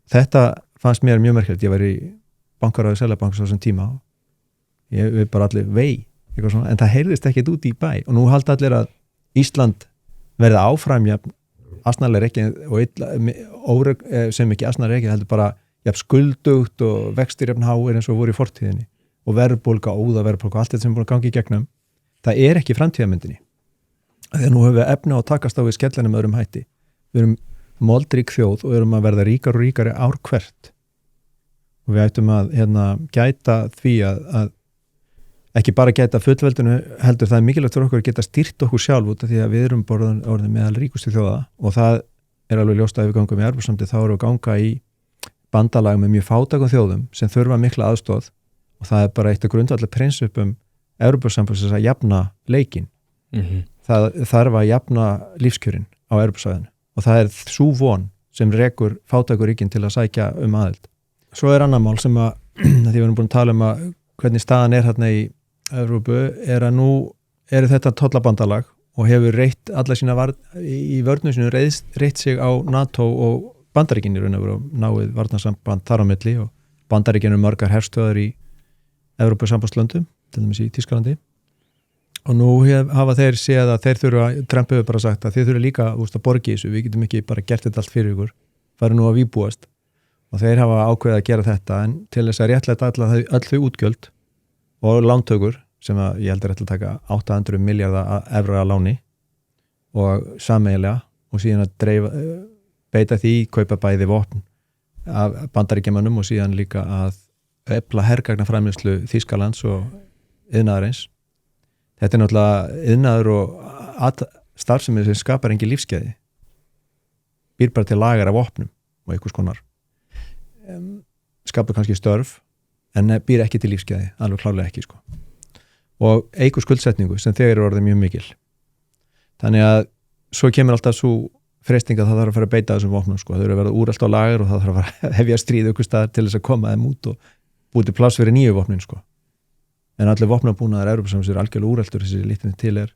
Þetta fannst mér mjög merkilegt, ég var í bankaráði Seðlabankans á þessum tíma og við bara allir en það heyrðist ekkert út í bæ og nú halda allir að Ísland verði áfram jafn asnalega ekki sem ekki asnalega ekki heldur bara jafn skuldugt og vextir jafn háir eins og voru í fortíðinni og verðbólga, óðaverðbólga, allt þetta sem er búin að gangi í gegnum, það er ekki framtíðarmyndinni. Þegar nú höfum við efni á að takast á við skellanum öðrum hætti. Við erum moldrík þjóð og erum að verða ríkar og ríkari ár hvert og við ættum að gæta því að ekki bara gæta fullveldinu heldur, það er mikilvægt fyrir okkur að geta stýrt okkur sjálf út af því að við erum orðin meðal ríkustu þjóða og það er alveg ljóst að ef við gangum í Evrópusambandið þá erum við að ganga í bandalag með mjög fátækum þjóðum sem þurfa mikla aðstoð og það er bara eitt af grundvallar prinsipum Evrópusambandsins að jafna leikinn. Það þarf að jafna lífskjörin á Evrópusvæðinu og það er sú von sem rekur fátækur ríkin til að sækja aðild. Svo er annar mál sem að því við erum búin að tala um að hvernig staðan er hérna í Evrópu er að nú eru þetta tollabandalag og hefur reitt alla sína í vörnum sinu reitt sig á NATO og Bandaríkin í raun og veru náið varnarsamband þar á milli og Bandaríkin eru margar herstöðar í Evrópusambandslöndum, til dæmis í Þýskalandi og nú hafa þeir séð að þeir þurfa, Trump hefur bara sagt að þeir þurfa líka að borgi þessu, við getum ekki bara gert þetta allt fyrir ykkur, fara nú að vígbúast og þeir hafa ákveðið að gera þetta en til þess að réttlæta öll þau útgjöld og lántökur sem að ég heldur að taka 800 milljarða evra að láni og sameiginlega og síðan að beita því kaupa bæði vopn af Bandaríkjamönnum og síðan líka að efla hergagnaframleiðslu Þýskalands og iðnaðarins. Þetta er náttúrulega iðnaður og starfsemi sem skapar engin lífsgæði, býr bara til lagar af vopnum og einhvers konar skapar kannski störf en býr ekki til lífsgæði, alveg klárlega ekki sko. Og eigur skuldsetningu sem þegar er orðið mjög mikil. Þannig að svo kemur alltaf svo freisting að það þarf að fara að beita þessum vopnum sko. Það þarf að vera úrelt á lager og það þarf að fara hefja stríð ykkur staðar til þess að koma þeim út og búið til pláss fyrir nýju vopnin sko. En allir vopnabúnaðar Evrópusambandsins er algjörlega úreltur þessi lítinni til er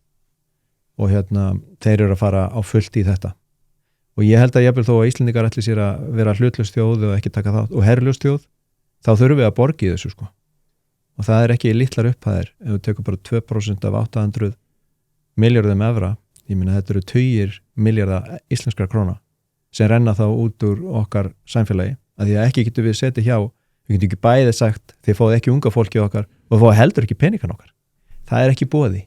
og þeir eru að fara á fullt í þetta. Og ég held að jafnvel þó að Íslendingar ætli sér að vera hlutlaus þjóð og ekki taka þátt og herlaus þjóð, þá þurfum við að borga í þessu sko. Og það er ekki litlar upphæðir ef við tökum bara 2% af 800 milljörðum evra, ég meina þetta eru tugir milljarða íslenskra króna sem renna þá út úr okkar samfélagi, að því að ekki getum við setið hjá, við getum ekki bæðið sagt þið fáið ekki unga fólki okkar og fáið heldur ekki peningan okkar. Það er ekki boði.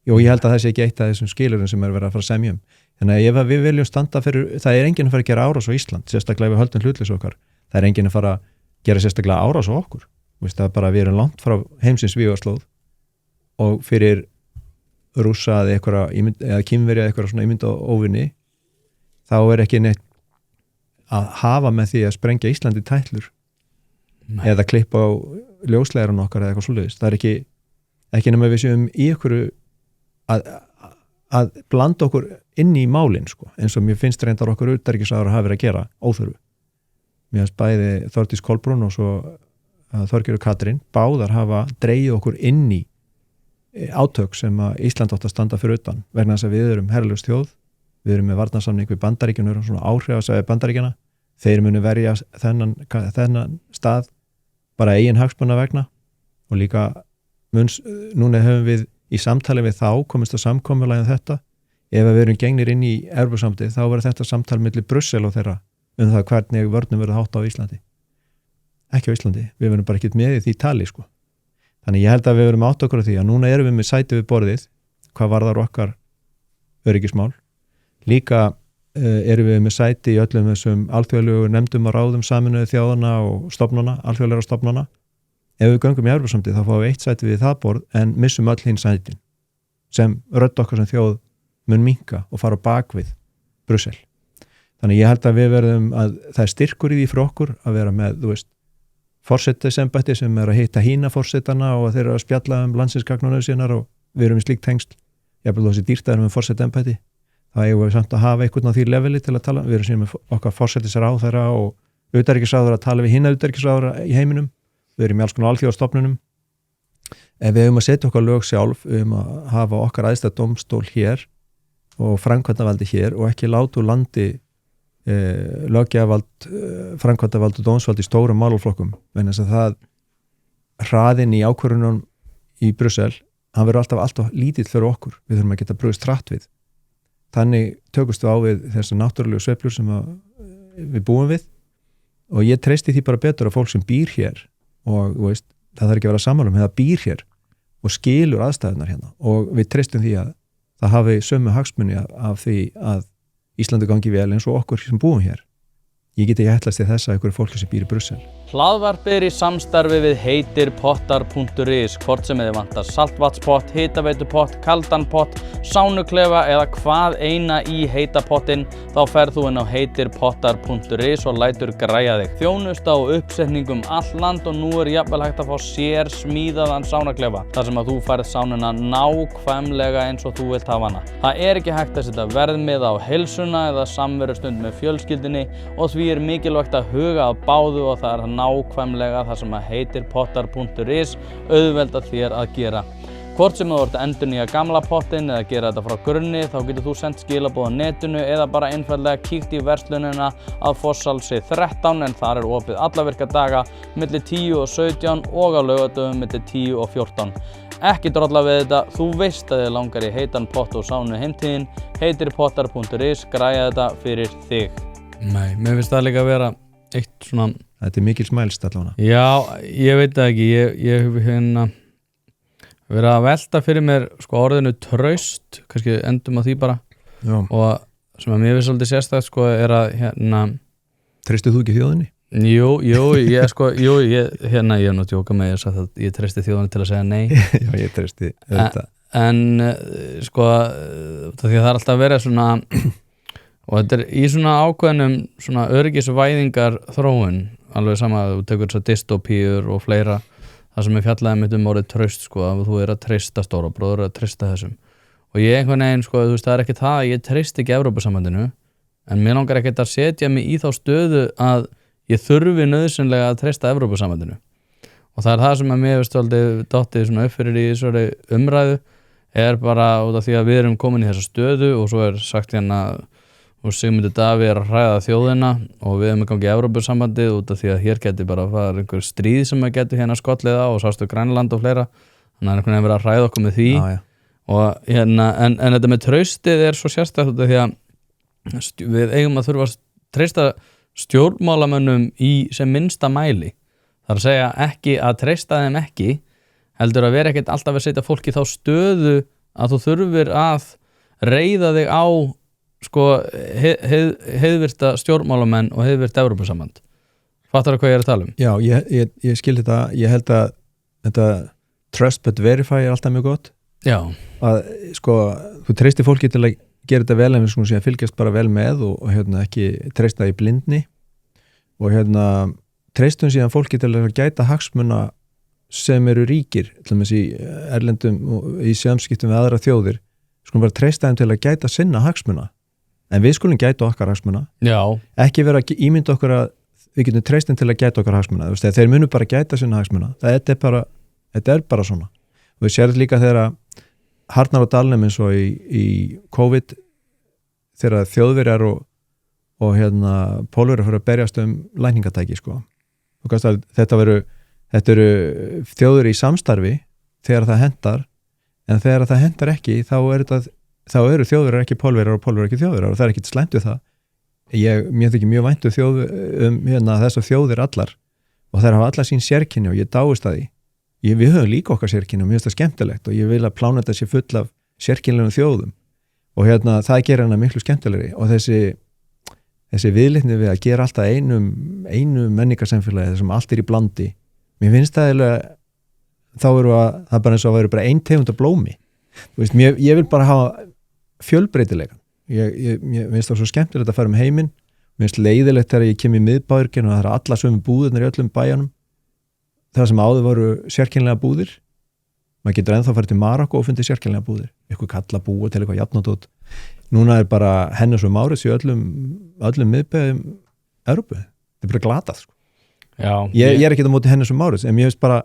Og ég held að það sé ekki eitt af þessum skilurum sem er verið að fara að semja um. Þannig að ef við viljum standa fyrir, það er enginn að fara að gera árás á Ísland, sérstaklega við höldum hlutlaus okkar. Það er enginn að fara að gera sérstaklega árás á okkur. Það er bara að við erum langt frá heimsins vígaslóð og fyrir Rússa eða Kínverja eitthvað svona ímynd og óvinni, þá er ekki neitt að hafa með því að sprengja Íslandi tætlur eða klippa á ljósleiðaran okkar eða eitthvað svoleiðis. Það er ekki nema við séum í ykkur að blanda okkur inn í málin sko, eins og mér finnst reyndar okkur utanríkisráðherra hafa verið að gera óþörfu. Mér finnst bæði Þórdís Kolbrún og svo Þorgerður Katrín báðar hafa dregið okkur inn í átök sem að Ísland átt að standa fyrir utan vegna þess að við erum herlaus þjóð, við erum með varnarsamning við Bandaríkjana, við erum svona áhrifasvæði Bandaríkjana, þeir munu verja þennan stað bara eigin hagsmuna vegna og líka núna höfum við í samtali við þá komist að samkomulagið þetta, ef við erum gengnir inn í Evrópusambandið þá verður þetta samtal milli Brussel og þeirra það hvernig vörnum verður hátt á Íslandi ekki á Íslandi, við verðum bara ekkert með í því tali sko. Þannig ég held að við verðum átt okkur á því að núna erum við með sæti við borðið hvað varðar okkar öryggismál líka erum við með sæti í öllum þessum alþjóðlegu nefndum og ráðum Sameinuðu þjóðanna og stofnana, alþjóðlega stofnana ef við göngum í Evrópusambandið þá fáum við eitt sæti við það borð en missum öll hinn sætin sem rödd okkar sem þjóð mun minnka og fara á bakvið Brussel. Þannig ég held að við verðum að það er styrkur í því fyrir okkur að vera með, þú veist, forsetisembætti sem er að hitta hína forsetana og þeir eru að spjalla landsinsgagnunum sínar og við erum í slíkt tengsl. Ég vil þessi dýrtaður með forsetembætti. Það eigum við samt að hafa einhvern á því leveli til að tala. Við erum síðan með okkar forsetisráðherra og utanríkisráðherra að tala við hina utanríkisráðherra í heiminum. Við erum í alls konar alþjóðastofnunum. Ef við eigum að setja okkar lög sjálf, við eigum að hafa okkar æðsta dómstól hér og framkvæmdavaldi hér og ekki láta úr landi löggjafarvald, framkvæmdavald og dómsvald í stórum málaflokkum vegna þess að það hraðinn í ákvörðunum í Brussel hann verður alltaf lítill fyrir okkur við þurfum að geta brugðist hratt við þannig tökumst við á við þessar náttúrulegu sveiflur sem við búum við og ég treysti því bara betur að fólk sem býr hér og veist, það þarf ekki að vera sammála það býr hér og skilur aðstæðunar hérna og við treystum því að það hafi sömu hagsmuni af því að Íslandi gangi vel eins og okkur sem búum hér. Ég get ekki ætlast til þess að einhverju fólki sem býr í Brussel. Hlaðvarpið í samstarfi við heitirpottar.is hvort sem þið vantar saltvatnspott, hitaveitupott, kaldan pott, sánuklefa eða hvað eina í heita pottinn þá ferð þú inn á heitirpottar.is og lætur græja þig. Þjónusta og uppsetningum all land og nú jafnvel hægt að fá sér smíðaðan sánuklefa þar sem að þú færð sánuna nákvæmlega eins og þú vilt hafa hana. Það ekki hægt að setja verðmið á heilsuna eða samverustund með fjölskyldunni og því mikilvægt að huga að báðu og það nákvæmlega það sem að heitirpottar.is auðvelda þér að gera. Hvort sem þú ert að endurnýja gamla pottinn eða gera þetta frá grunni þá getur þú sendt skilaboð á netinu eða bara einfaldlega kíkt í verslunina að Fossalsi 13 en þar opið alla virka daga milli 10 og 17 og á laugardögum milli 10 og 14. Ekki drolla við þetta, þú veist að þið langar í heitan pott og sánu heimtíðin, heitirpottar.is græja þetta fyrir þig. Nei, mér finnst það líka að vera eitt svona... Þetta mikil smælst allavega. Já, ég veit það ekki, ég hef hérna verið að velta fyrir mér sko orðinu traust, kannski endum á því bara. Já. Og sem að mér finnst svolítið sérstætt sko er að hérna... Treystið þú ekki þjóðinni? Jú, ég er nú að djóka með þess að ég treysti þjóðinni til að segja nei. Já, ég treysti þetta. En sko, því að það er alltaf verið svona... Og þetta er í svona ákveðnum svona öryggisvæðingar þróun alveg sama að þú tekur þess að dystopíur og fleira það sem fjallaði mitt orðið traust sko að þú að treysta stóra bróður að treysta þessum og ég einhvern veginn sko þú veist það er ekki það að ég treysti ekki Evrópusambandinu en mér langar ekkert að setja mig í þá stöðu að ég þurfi nauðsynlega að treysta Evrópusambandinu og það er það sem að mér veist aldrei dottið svona upp fyrir í þessari umræðu er bara út af því að við erum komin í þessa stöðu og svo er sagt hérna og Sigmundur Davíð að hræða þjóðina og við erum að gangi í Evrópusambandið út af því að hér geti bara að fara einhver stríð sem að geti hérna skollið á og sástu Grænland og fleira þannig að einhvern veginn verið að hræða okkur með því og hérna en þetta með traustið er svo sérstætt út af því að við eigum að þurfa að treysta stjórnmálamönnum í sem minnsta mæli það er að segja ekki að treysta þeim ekki heldur að vera ekkert alltaf að setja fólk í þá stöðu að þú þurfir að reiða þig á sko heiðvirta stjórnmálamenn og heiðvirt Evrópusamband. Fattar þú hvað ég er að tala um? Já, ég skil þetta. Ég held að þetta trust but verify er alltaf mjög gott. Já. Að sko, þú treystir fólki til að gera þetta vel en við skulum segja fylgjast bara vel með og hérna ekki treysta í blindni og hérna treystum síðan fólki til að gæta hagsmuna sem eru ríkir, til dæmis í erlendum og í samskiptum við aðra þjóðir. Skulum bara treysta þeim til að gæta sinna hagsmuna. En við skulum gæta okkar hagsmuna. Já. Ekki vera að ímynda okkur að við getum treystin til að gæta okkar hagsmuna. Þeir munu bara gæta sinna hagsmuna. Þetta er bara svona. Og við séum líka þegar harnar á dalnum eins og í COVID þegar þjóðverjar og hérna pólverjar fyrir að berjast lækningatæki sko. Þetta eru þjóðir í samstarfi þegar það hentar en þegar það hentar ekki þá er þetta þá eru þjóðverjar ekki pólverjar og pólverjar ekki þjóðverjar og það ekki slæmt við það. Mér þykir mjög vænt þessar þjóðir allar og þær hafa allar sín sérkenni og ég dáist að því. Við höfum líka okkar sérkenni og mér finnst það skemmtilegt og ég vil að pláneta sé full af sérkennilegum þjóðum og það gerir hana miklu skemmtilegri og þessi viðleitni við að gera alltaf einu menningarsamfélagi þessum allt í blandi. Mér finnst það þá það bara eins og að vera bara ein tegund af blómi. Þú veist, ég vil bara hafa fjölbreytilegan. Mér finnst það svo skemmtilegt að fara heiminn. Mér finnst leiðilegt þegar ég kem í miðbæurgin og það eru alla sömu búðirnar í öllum bæjanum. Það sem áður voru sérkennilega búðir. Maður getur ennþá farið til Marokkó og fundið sérkennilega búðir. Eitthvað kalla búa til eitthvað jafnadót. Núna er bara Hennes og Mauritz í öllum miðbæjum Evrópu. Það er bara glatað, sko. Já, ég er ekki á móti Hennes og Mauritz, en mér finnst bara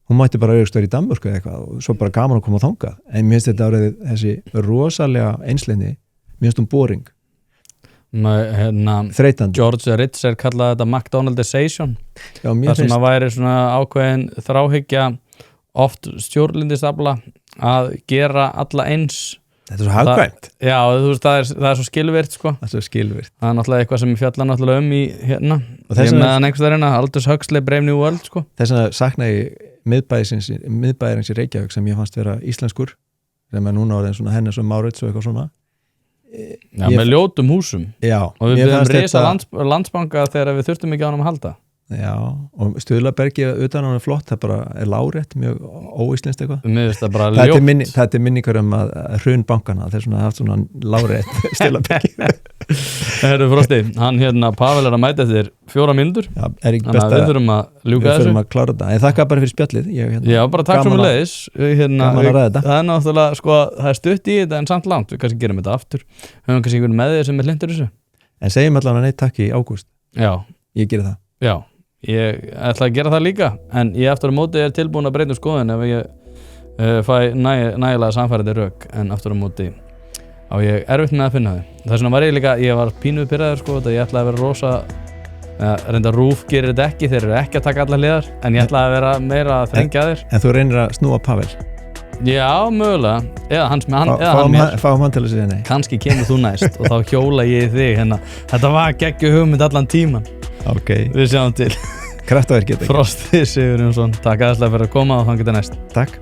hún mætti bara auðvitað í Danmörku eða eitthvað og svo bara gaman að koma á þangað. En mér finnst þetta árið þessi rosalega einsleini, mér finnst boring. Þreytandi. George Ritzer kallaði þetta McDonaldization. Já, það sem að væri svona ákveðin þráhyggja oft stjórnlindisafla að gera alla eins. Þetta er svo hagkvæmt. Já, þú veist, það er svo skilvirt, sko. Það er svo skilvirt. Það er náttúrulega eitthvað sem ég fjalla náttúrulega í hérna. Ég meðan einhverstaðarinn Aldous Huxley Brave New World, sko. Þess að sakna ég miðbæjarins í Reykjavík sem ég fannst vera íslenskur, sem er núna orðin svona Hennes og Mauritz og eitthvað svona. Já, með ljótum húsum. Já. Og við höfum risa landsbanka þegar við þurftum ekki á hann að halda. Já, og Stuðlabergi utan á hann flott, það bara er lárétt, mjög óíslenskt eitthvað. Mér finnst það bara ljótt. Þetta er minningar að hrun bankana, þeir svona haft svona lárétt Stuðlabergi. Herru Frosti, hann Pavel er að mæta eftir 4 mínútur. Já, er ekki best að við þurfum að ljúka þessu. Við þurfum að klára þetta. Ég þakka bara fyrir spjallið. Já, bara takk fyrir mig leiðis. Gaman að ræða þetta. Það er náttúrulega, sko, það er stutt í þetta en samt langt. Við kannski gerum þetta aftur. Höfum kannski einhvern með þig sem er hlindur þessu. En segjum allan að nei takk í ágúst. Já. Ég geri það. Já, ég ætla að gera það líka. En ég aftur á móti er tilbúin að breyta skoðun ef ég fæ nægilega samfærandi rök. En aftur á móti á ég erfitt með að finna þau. Þess vegna var ég var pínuð pirraður, sko, þetta ég ætlaði að vera rosa reynda RÚV gerir þetta ekki, þeir eru ekki að taka alla hliðar, en ég ætlaði að vera meira að þrengja þér. En þú reynir að snúa Pavel? Já, mögulega, eða hann mér. Fáum hann til að segja nei. Kannski kemur þú næst og þá hjóla ég í þig hérna. Þetta var geggjuð hugmynd allan tíman. Ok. Við sjáum til. Kraftaverk geta ekki. Frosti Sigurjónsson, takk aðeinslega fyrir að koma og þannig næst. Takk.